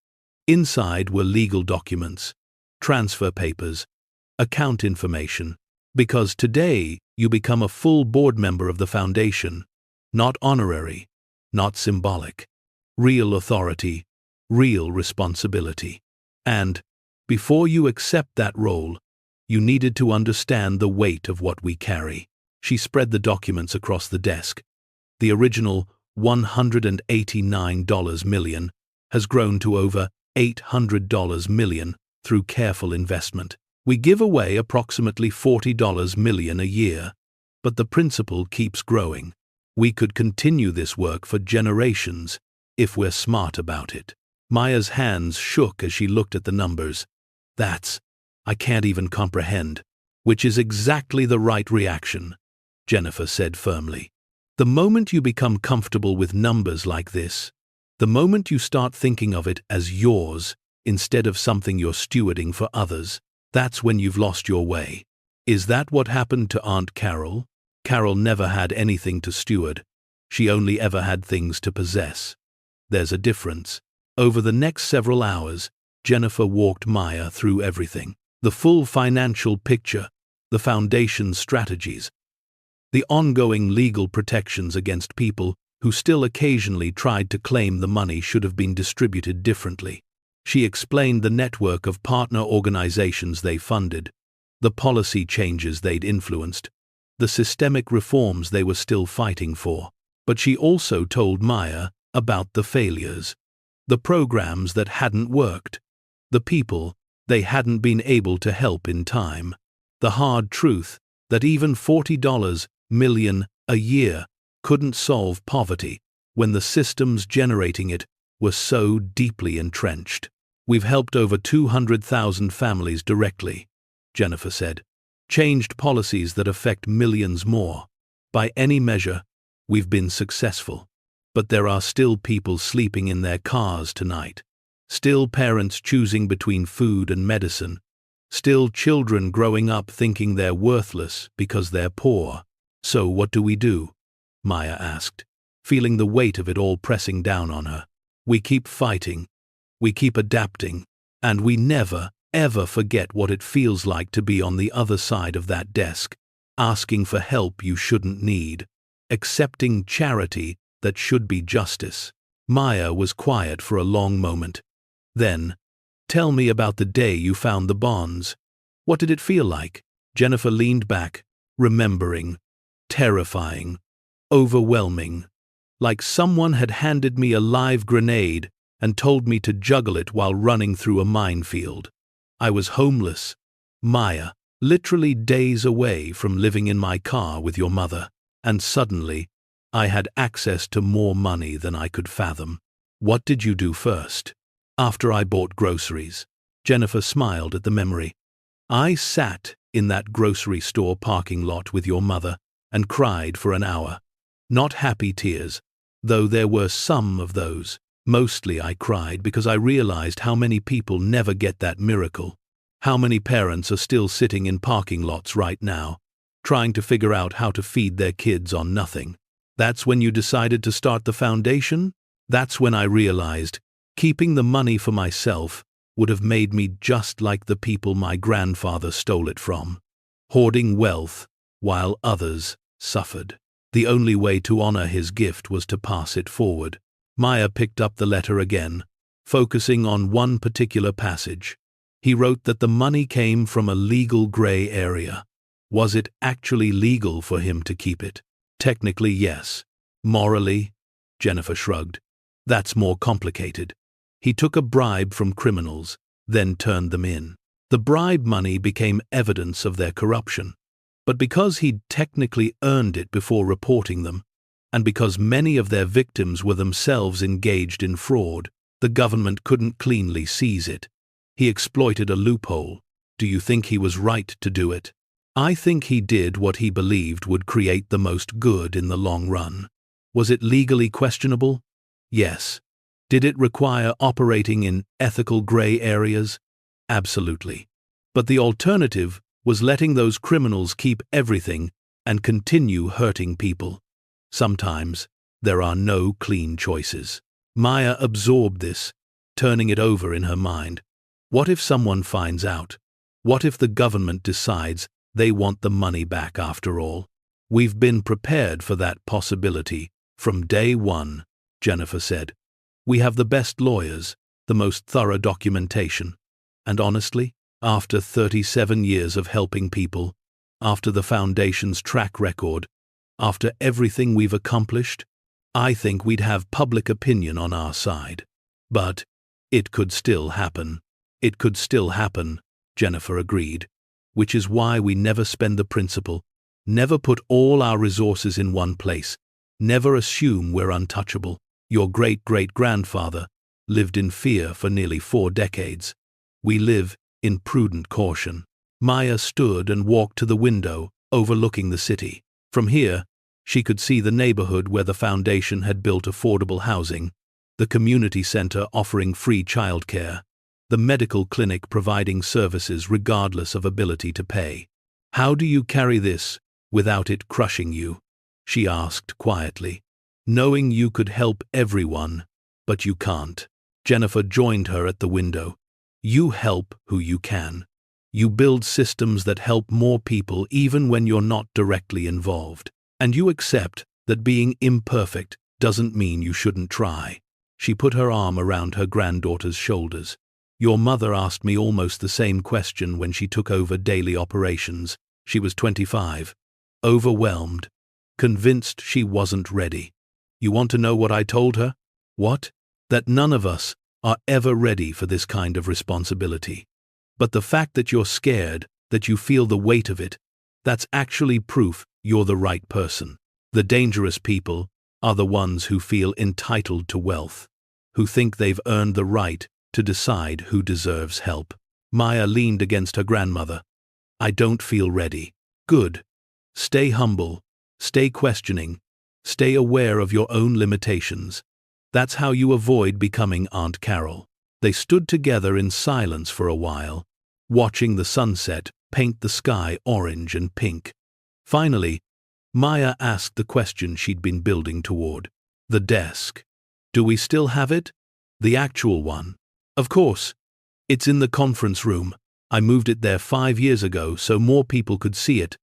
S1: Inside were legal documents, transfer papers, account information. "Because today you become a full board member of the foundation, not honorary, not symbolic. Real authority, real responsibility. And, before you accept that role, you needed to understand the weight of what we carry." She spread the documents across the desk. "The original $189 million has grown to over $800 million through careful investment. We give away approximately $40 million a year, but the principal keeps growing. We could continue this work for generations if we're smart about it." Maya's hands shook as she looked at the numbers. I can't even comprehend." "Which is exactly the right reaction," Jennifer said firmly. "The moment you become comfortable with numbers like this, the moment you start thinking of it as yours instead of something you're stewarding for others, that's when you've lost your way." "Is that what happened to Aunt Carol?" "Carol never had anything to steward. She only ever had things to possess. There's a difference." Over the next several hours, Jennifer walked Maya through everything. The full financial picture, the foundation's strategies, the ongoing legal protections against people who still occasionally tried to claim the money should have been distributed differently. She explained the network of partner organizations they funded, the policy changes they'd influenced, the systemic reforms they were still fighting for. But she also told Maya about the failures, the programs that hadn't worked, the people they hadn't been able to help in time, the hard truth that even $40 million a year couldn't solve poverty when the systems generating it were so deeply entrenched. "We've helped over 200,000 families directly," Jennifer said, "changed policies that affect millions more. By any measure, we've been successful. But there are still people sleeping in their cars tonight, still parents choosing between food and medicine, still children growing up thinking they're worthless because they're poor. So what do we do?" Maya asked, feeling the weight of it all pressing down on her. "We keep fighting, we keep adapting, and we never, ever forget what it feels like to be on the other side of that desk, asking for help you shouldn't need, accepting charity that should be justice." Maya was quiet for a long moment. Then, "Tell me about the day you found the bonds. What did it feel like?" Jennifer leaned back, remembering. Terrifying, overwhelming, like someone had handed me a live grenade and told me to juggle it while running through a minefield. I was homeless, Maya, literally days away from living in my car with your mother, and suddenly, I had access to more money than I could fathom. "What did you do first?" "After I bought groceries." Jennifer smiled at the memory. "I sat in that grocery store parking lot with your mother and cried for an hour. Not happy tears, though there were some of those. Mostly I cried because I realized how many people never get that miracle. How many parents are still sitting in parking lots right now, trying to figure out how to feed their kids on nothing. That's when you decided to start the foundation? That's when I realized keeping the money for myself would have made me just like the people my grandfather stole it from, hoarding wealth while others suffered. The only way to honor his gift was to pass it forward. Maya picked up the letter again, focusing on one particular passage. He wrote that the money came from a legal gray area. Was it actually legal for him to keep it? Technically, yes. Morally? Jennifer shrugged. That's more complicated. He took a bribe from criminals, then turned them in. The bribe money became evidence of their corruption. But because he'd technically earned it before reporting them, and because many of their victims were themselves engaged in fraud, the government couldn't cleanly seize it. He exploited a loophole. Do you think he was right to do it? I think he did what he believed would create the most good in the long run. Was it legally questionable? Yes. Did it require operating in ethical gray areas? Absolutely. But the alternative was letting those criminals keep everything and continue hurting people. Sometimes there are no clean choices. Maya absorbed this, turning it over in her mind. What if someone finds out? What if the government decides they want the money back after all? We've been prepared for that possibility from day one, Jennifer said. We have the best lawyers, the most thorough documentation. And honestly, after 37 years of helping people, after the Foundation's track record, after everything we've accomplished, I think we'd have public opinion on our side. But it could still happen. It could still happen, Jennifer agreed, which is why we never spend the principle, never put all our resources in one place, never assume we're untouchable. Your great-great-grandfather lived in fear for nearly 4 decades. We live in prudent caution. Maya stood and walked to the window overlooking the city. From here, she could see the neighborhood where the Foundation had built affordable housing, the community center offering free childcare, the medical clinic providing services regardless of ability to pay. How do you carry this without it crushing you? She asked quietly. Knowing you could help everyone, but you can't. Jennifer joined her at the window. You help who you can. You build systems that help more people even when you're not directly involved. And you accept that being imperfect doesn't mean you shouldn't try. She put her arm around her granddaughter's shoulders. Your mother asked me almost the same question when she took over daily operations. She was 25. Overwhelmed. Convinced she wasn't ready. You want to know what I told her? What? That none of us are ever ready for this kind of responsibility. But the fact that you're scared, that you feel the weight of it, that's actually proof you're the right person. The dangerous people are the ones who feel entitled to wealth, who think they've earned the right to decide who deserves help. Maya leaned against her grandmother. I don't feel ready. Good. Stay humble. Stay questioning. Stay aware of your own limitations. That's how you avoid becoming Aunt Carol. They stood together in silence for a while, watching the sunset paint the sky orange and pink. Finally, Maya asked the question she'd been building toward. The desk. Do we still have it? The actual one. Of course. It's in the conference room. I moved it there 5 years ago so more people could see it,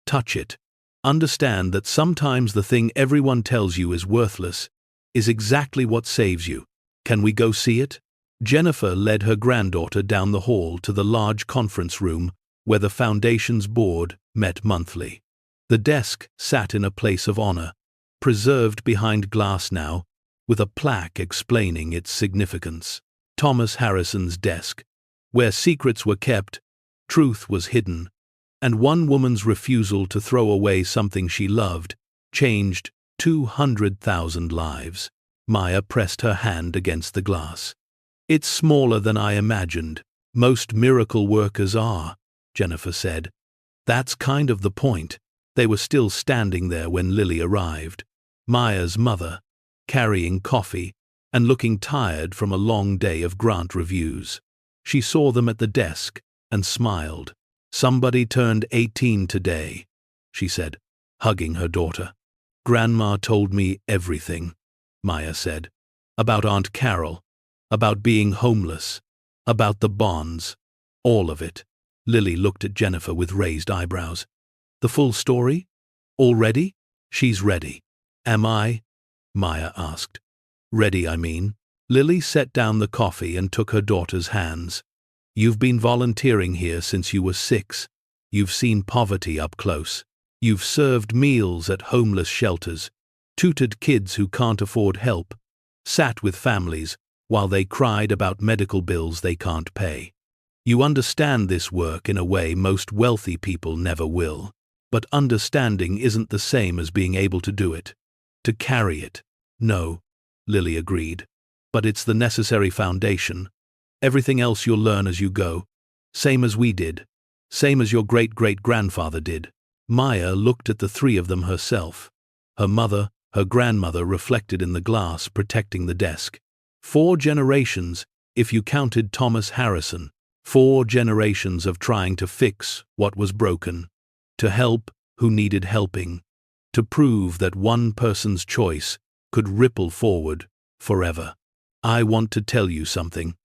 S1: touch it. Understand that sometimes the thing everyone tells you is worthless is exactly what saves you. Can we go see it? Jennifer led her granddaughter down the hall to the large conference room where the Foundation's board met monthly. The desk sat in a place of honor, preserved behind glass now, with a plaque explaining its significance. Thomas Harrison's desk, where secrets were kept, truth was hidden, and one woman's refusal to throw away something she loved changed 200,000 lives. Maya pressed her hand against the glass. It's smaller than I imagined. Most miracle workers are, Jennifer said. That's kind of the point. They were still standing there when Lily arrived. Maya's mother, carrying coffee and looking tired from a long day of grant reviews. She saw them at the desk and smiled. Somebody turned 18 today. she said, hugging her daughter. Grandma told me everything, Maya said. About Aunt Carol, about being homeless, about the bonds, all of it. Lily looked at Jennifer with raised eyebrows. The full story? Already? She's ready. Am I? Maya asked. Ready, I mean. Lily set down the coffee and took her daughter's hands. You've been volunteering here since you were 6. You've seen poverty up close. You've served meals at homeless shelters, tutored kids who can't afford help, sat with families while they cried about medical bills they can't pay. You understand this work in a way most wealthy people never will. But understanding isn't the same as being able to do it. To carry it. No, Lily agreed. But it's the necessary foundation. Everything else you'll learn as you go. Same as we did. Same as your great-great-grandfather did. Maya looked at the 3 of them herself. Her mother, her grandmother reflected in the glass protecting the desk. 4 generations, if you counted Thomas Harrison. 4 generations of trying to fix what was broken. To help who needed helping, to prove that one person's choice could ripple forward forever. I want to tell you something,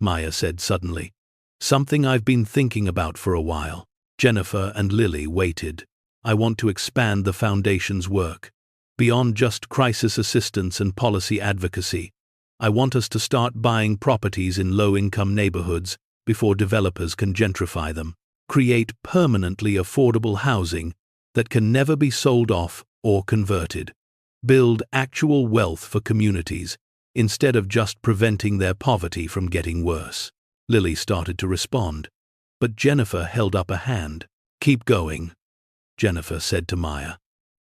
S1: Maya said suddenly. Something I've been thinking about for a while. Jennifer and Lily waited. I want to expand the Foundation's work. Beyond just crisis assistance and policy advocacy, I want us to start buying properties in low-income neighborhoods before developers can gentrify them. Create permanently affordable housing that can never be sold off or converted. Build actual wealth for communities instead of just preventing their poverty from getting worse. Lily started to respond, but Jennifer held up a hand. Keep going, Jennifer said to Maya.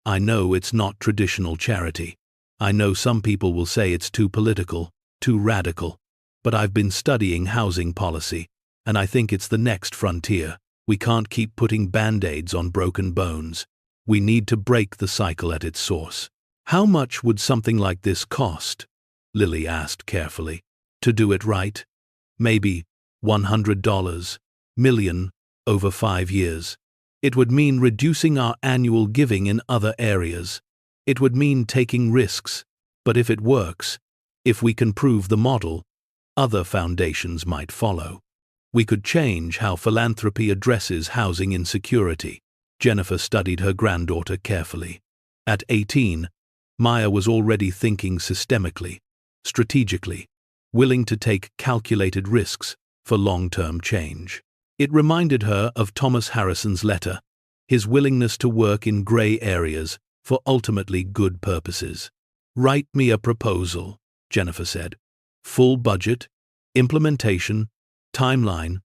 S1: I know it's not traditional charity. I know some people will say it's too political, too radical, but I've been studying housing policy, and I think it's the next frontier. We can't keep putting band-aids on broken bones. We need to break the cycle at its source. How much would something like this cost? Lily asked carefully. To do it right? Maybe $100 million over 5 years. It would mean reducing our annual giving in other areas. It would mean taking risks. But if it works, if we can prove the model, other foundations might follow. We could change how philanthropy addresses housing insecurity. Jennifer studied her granddaughter carefully. At 18, Maya was already thinking systemically, strategically, willing to take calculated risks for long-term change. It reminded her of Thomas Harrison's letter, his willingness to work in gray areas for ultimately good purposes. Write me a proposal, Jennifer said. Full budget, implementation, timeline,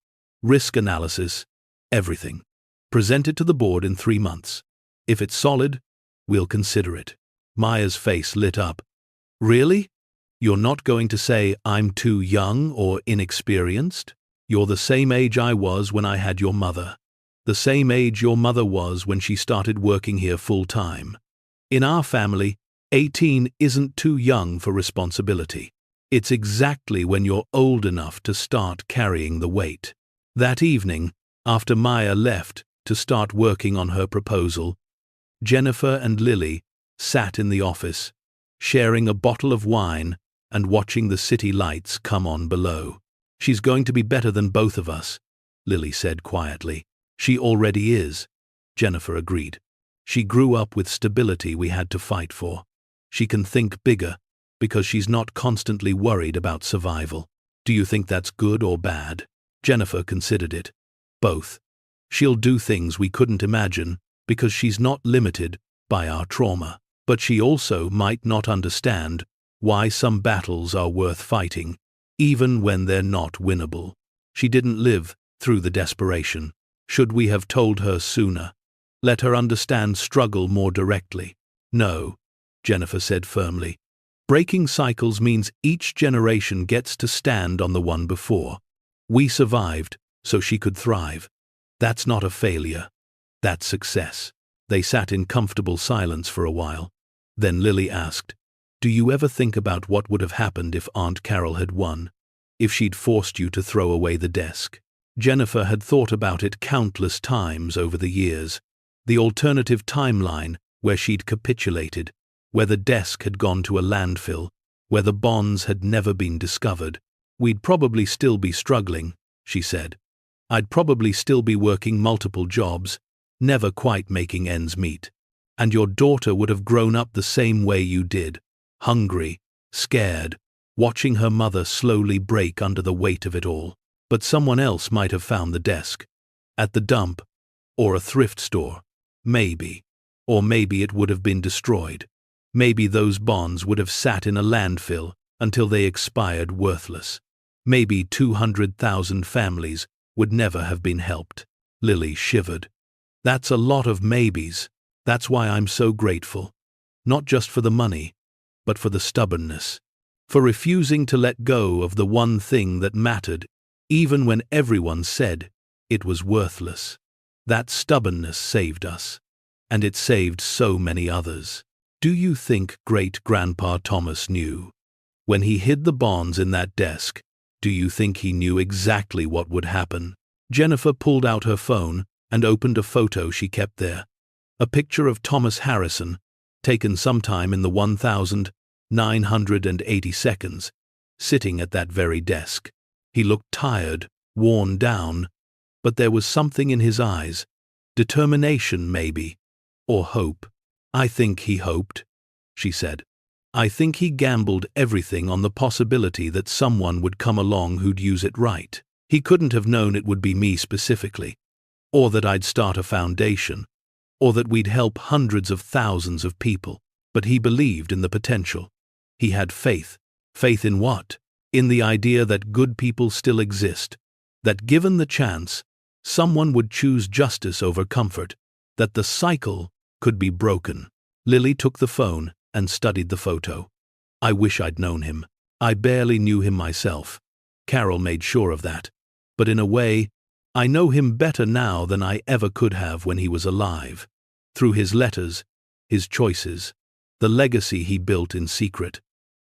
S1: risk analysis, everything. Present it to the board in 3 months. If it's solid, we'll consider it. Maya's face lit up. Really? You're not going to say I'm too young or inexperienced? You're the same age I was when I had your mother. The same age your mother was when she started working here full-time. In our family, 18 isn't too young for responsibility. It's exactly when you're old enough to start carrying the weight. That evening, after Maya left to start working on her proposal, Jennifer and Lily sat in the office, sharing a bottle of wine and watching the city lights come on below. She's going to be better than both of us, Lily said quietly. She already is, Jennifer agreed. She grew up with stability we had to fight for. She can think bigger, because she's not constantly worried about survival. Do you think that's good or bad? Jennifer considered it. Both. She'll do things we couldn't imagine because she's not limited by our trauma. But she also might not understand why some battles are worth fighting, even when they're not winnable. She didn't live through the desperation. Should we have told her sooner? Let her understand struggle more directly? No, Jennifer said firmly. Breaking cycles means each generation gets to stand on the one before. We survived, so she could thrive. That's not a failure. That's success. They sat in comfortable silence for a while. Then Lily asked, Do you ever think about what would have happened if Aunt Carol had won? If she'd forced you to throw away the desk? Jennifer had thought about it countless times over the years. The alternative timeline where she'd capitulated, where the desk had gone to a landfill, where the bonds had never been discovered. We'd probably still be struggling, she said. I'd probably still be working multiple jobs, never quite making ends meet. And your daughter would have grown up the same way you did, hungry, scared, watching her mother slowly break under the weight of it all. But someone else might have found the desk. At the dump, or a thrift store. Maybe. Or maybe it would have been destroyed. Maybe those bonds would have sat in a landfill until they expired worthless. Maybe 200,000 families would never have been helped. Lily shivered. That's a lot of maybes. That's why I'm so grateful. Not just for the money, but for the stubbornness. For refusing to let go of the one thing that mattered, even when everyone said it was worthless. That stubbornness saved us. And it saved so many others. Do you think Great-Grandpa Thomas knew? When he hid the bonds in that desk, do you think he knew exactly what would happen? Jennifer pulled out her phone and opened a photo she kept there. A picture of Thomas Harrison, taken sometime in the 1980 seconds, sitting at that very desk. He looked tired, worn down, but there was something in his eyes. Determination, maybe. Or hope. I think he hoped, she said. I think he gambled everything on the possibility that someone would come along who'd use it right. He couldn't have known it would be me specifically, or that I'd start a foundation, or that we'd help hundreds of thousands of people, but he believed in the potential. He had faith. Faith in what? In the idea that good people still exist, that given the chance, someone would choose justice over comfort, that the cycle could be broken. Lily took the phone and studied the photo. I wish I'd known him. I barely knew him myself. Carol made sure of that. But in a way, I know him better now than I ever could have when he was alive. Through his letters, his choices, the legacy he built in secret.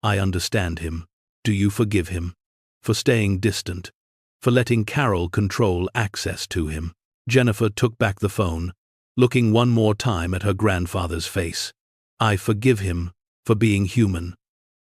S1: I understand him. Do you forgive him? For staying distant? For letting Carol control access to him? Jennifer took back the phone, looking one more time at her grandfather's face. I forgive him for being human,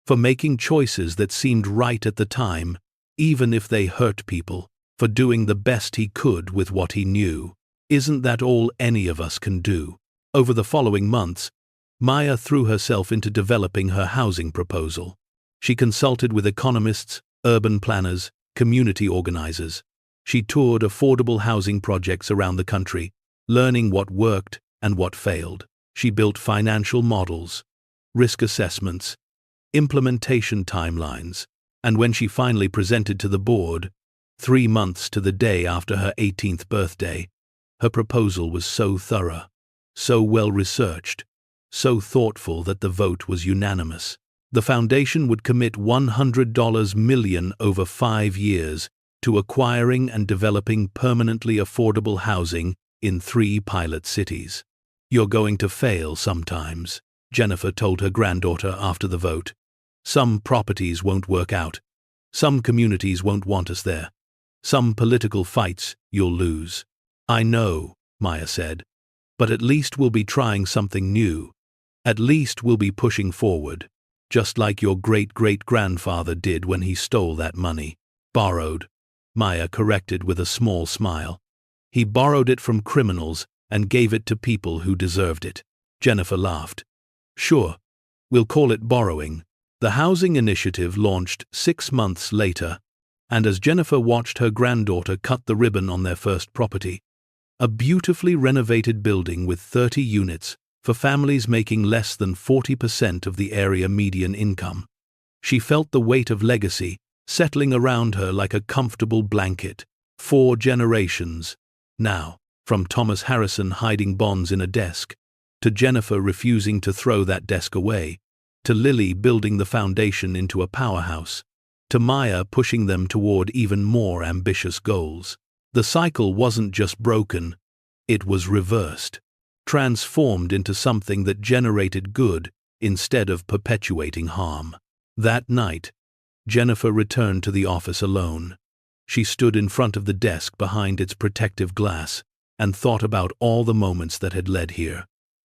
S1: for making choices that seemed right at the time, even if they hurt people, for doing the best he could with what he knew. Isn't that all any of us can do? Over the following months, Maya threw herself into developing her housing proposal. She consulted with economists, urban planners, community organizers. She toured affordable housing projects around the country, learning what worked and what failed. She built financial models, risk assessments, implementation timelines, and when she finally presented to the board, 3 months to the day after her 18th birthday, her proposal was so thorough, so well-researched, so thoughtful that the vote was unanimous. The foundation would commit $100 million over 5 years to acquiring and developing permanently affordable housing in 3 pilot cities. You're going to fail sometimes, Jennifer told her granddaughter after the vote. Some properties won't work out. Some communities won't want us there. Some political fights you'll lose. I know, Maya said, but at least we'll be trying something new. At least we'll be pushing forward, just like your great-great-grandfather did when he stole that money. Borrowed, Maya corrected with a small smile. He borrowed it from criminals and gave it to people who deserved it. Jennifer laughed. Sure, we'll call it borrowing. The housing initiative launched 6 months later, and as Jennifer watched her granddaughter cut the ribbon on their first property, a beautifully renovated building with 30 units for families making less than 40% of the area median income, she felt the weight of legacy settling around her like a comfortable blanket. 4 generations. Now, from Thomas Harrison hiding bonds in a desk, to Jennifer refusing to throw that desk away, to Lily building the foundation into a powerhouse, to Maya pushing them toward even more ambitious goals. The cycle wasn't just broken, it was reversed, transformed into something that generated good instead of perpetuating harm. That night, Jennifer returned to the office alone. She stood in front of the desk behind its protective glass and thought about all the moments that had led here.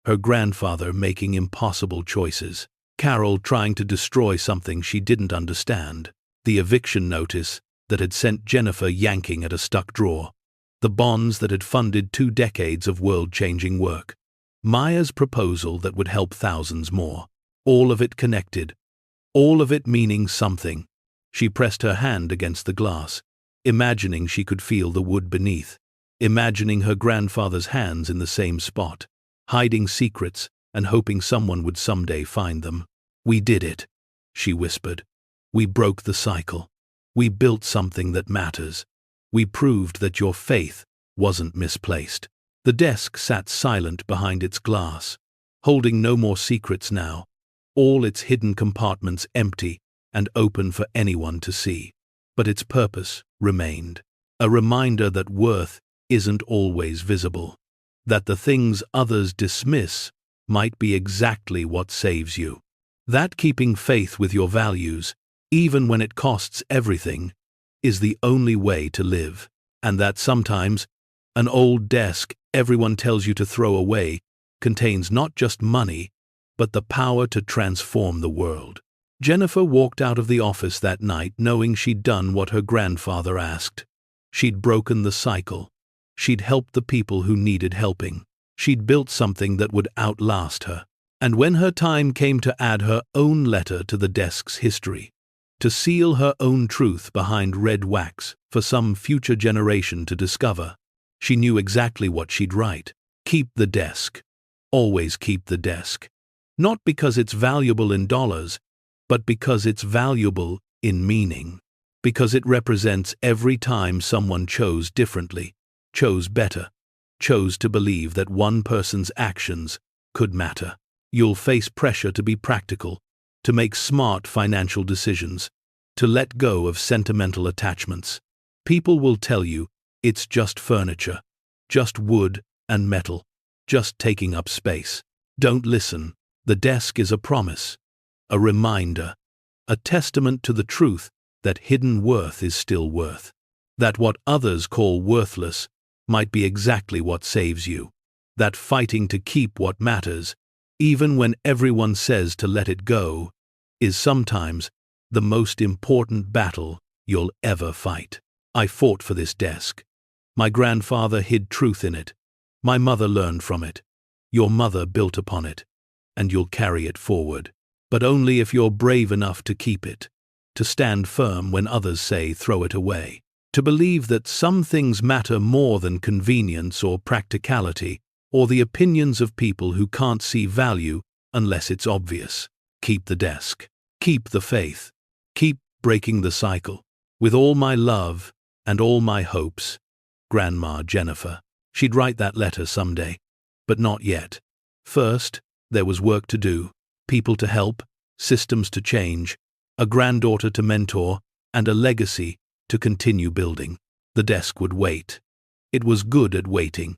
S1: Her grandfather making impossible choices. Carol trying to destroy something she didn't understand. The eviction notice that had sent Jennifer yanking at a stuck drawer. The bonds that had funded 2 decades of world-changing work. Maya's proposal that would help thousands more. All of it connected. All of it meaning something. She pressed her hand against the glass, imagining she could feel the wood beneath. Imagining her grandfather's hands in the same spot. Hiding secrets and hoping someone would someday find them. "We did it," she whispered. "We broke the cycle. We built something that matters. We proved that your faith wasn't misplaced." The desk sat silent behind its glass, holding no more secrets now, all its hidden compartments empty and open for anyone to see. But its purpose remained. A reminder that worth isn't always visible. That the things others dismiss might be exactly what saves you. That keeping faith with your values, even when it costs everything, is the only way to live. And that sometimes an old desk everyone tells you to throw away contains not just money, but the power to transform the world. Jennifer walked out of the office that night knowing she'd done what her grandfather asked. She'd broken the cycle. She'd helped the people who needed helping. She'd built something that would outlast her. And when her time came to add her own letter to the desk's history, to seal her own truth behind red wax for some future generation to discover, she knew exactly what she'd write. Keep the desk. Always keep the desk. Not because it's valuable in dollars, but because it's valuable in meaning. Because it represents every time someone chose differently, chose better, chose to believe that one person's actions could matter. You'll face pressure to be practical, to make smart financial decisions, to let go of sentimental attachments. People will tell you it's just furniture, just wood and metal, just taking up space. Don't listen. The desk is a promise, a reminder, a testament to the truth that hidden worth is still worth. That what others call worthless might be exactly what saves you. That fighting to keep what matters, even when everyone says to let it go, is sometimes the most important battle you'll ever fight. I fought for this desk. My grandfather hid truth in it. My mother learned from it. Your mother built upon it. And you'll carry it forward. But only if you're brave enough to keep it, to stand firm when others say throw it away, to believe that some things matter more than convenience or practicality, or the opinions of people who can't see value unless it's obvious. Keep the desk. Keep the faith. Keep breaking the cycle. With all my love and all my hopes, Grandma Jennifer. She'd write that letter someday, but not yet. First, there was work to do, people to help, systems to change, a granddaughter to mentor, and a legacy to continue building. The desk would wait. It was good at waiting.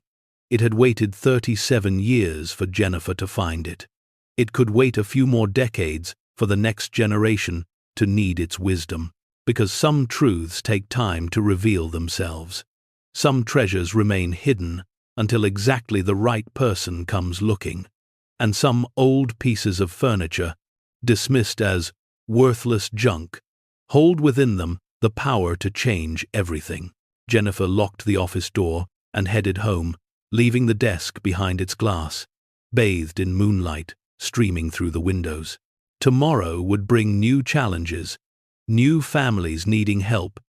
S1: It had waited 37 years for Jennifer to find it. It could wait a few more decades for the next generation to need its wisdom, because some truths take time to reveal themselves. Some treasures remain hidden until exactly the right person comes looking, and some old pieces of furniture, dismissed as worthless junk, hold within them the power to change everything. Jennifer locked the office door and headed home, leaving the desk behind its glass, bathed in moonlight streaming through the windows. Tomorrow would bring new challenges, new families needing help,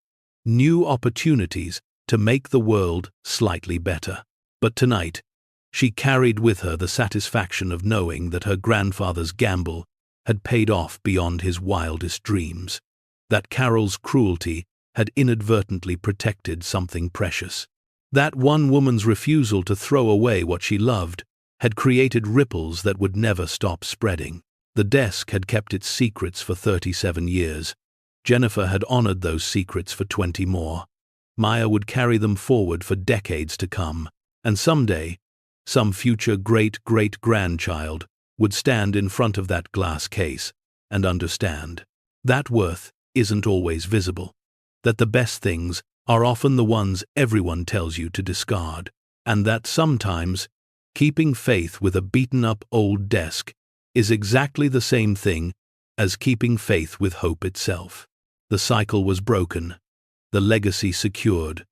S1: new opportunities to make the world slightly better. But tonight, she carried with her the satisfaction of knowing that her grandfather's gamble had paid off beyond his wildest dreams, that Carol's cruelty had inadvertently protected something precious. That one woman's refusal to throw away what she loved had created ripples that would never stop spreading. The desk had kept its secrets for 37 years. Jennifer had honored those secrets for 20 more. Maya would carry them forward for decades to come, and someday, some future great-great-grandchild would stand in front of that glass case and understand that worth isn't always visible, that the best things are often the ones everyone tells you to discard. and that sometimes keeping faith with a beaten-up old desk is exactly the same thing as keeping faith with hope itself. The cycle was broken, the legacy secured,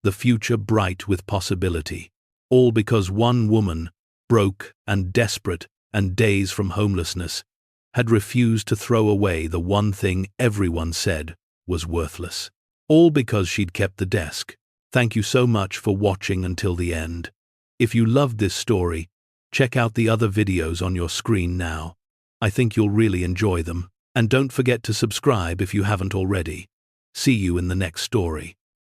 S1: the future bright with possibility, all because one woman, broke and desperate and days from homelessness, had refused to throw away the one thing everyone said was worthless. All because she'd kept the desk. Thank you so much for watching until the end. If you loved this story, check out the other videos on your screen now. I think you'll really enjoy them. And don't forget to subscribe if you haven't already. See you in the next story.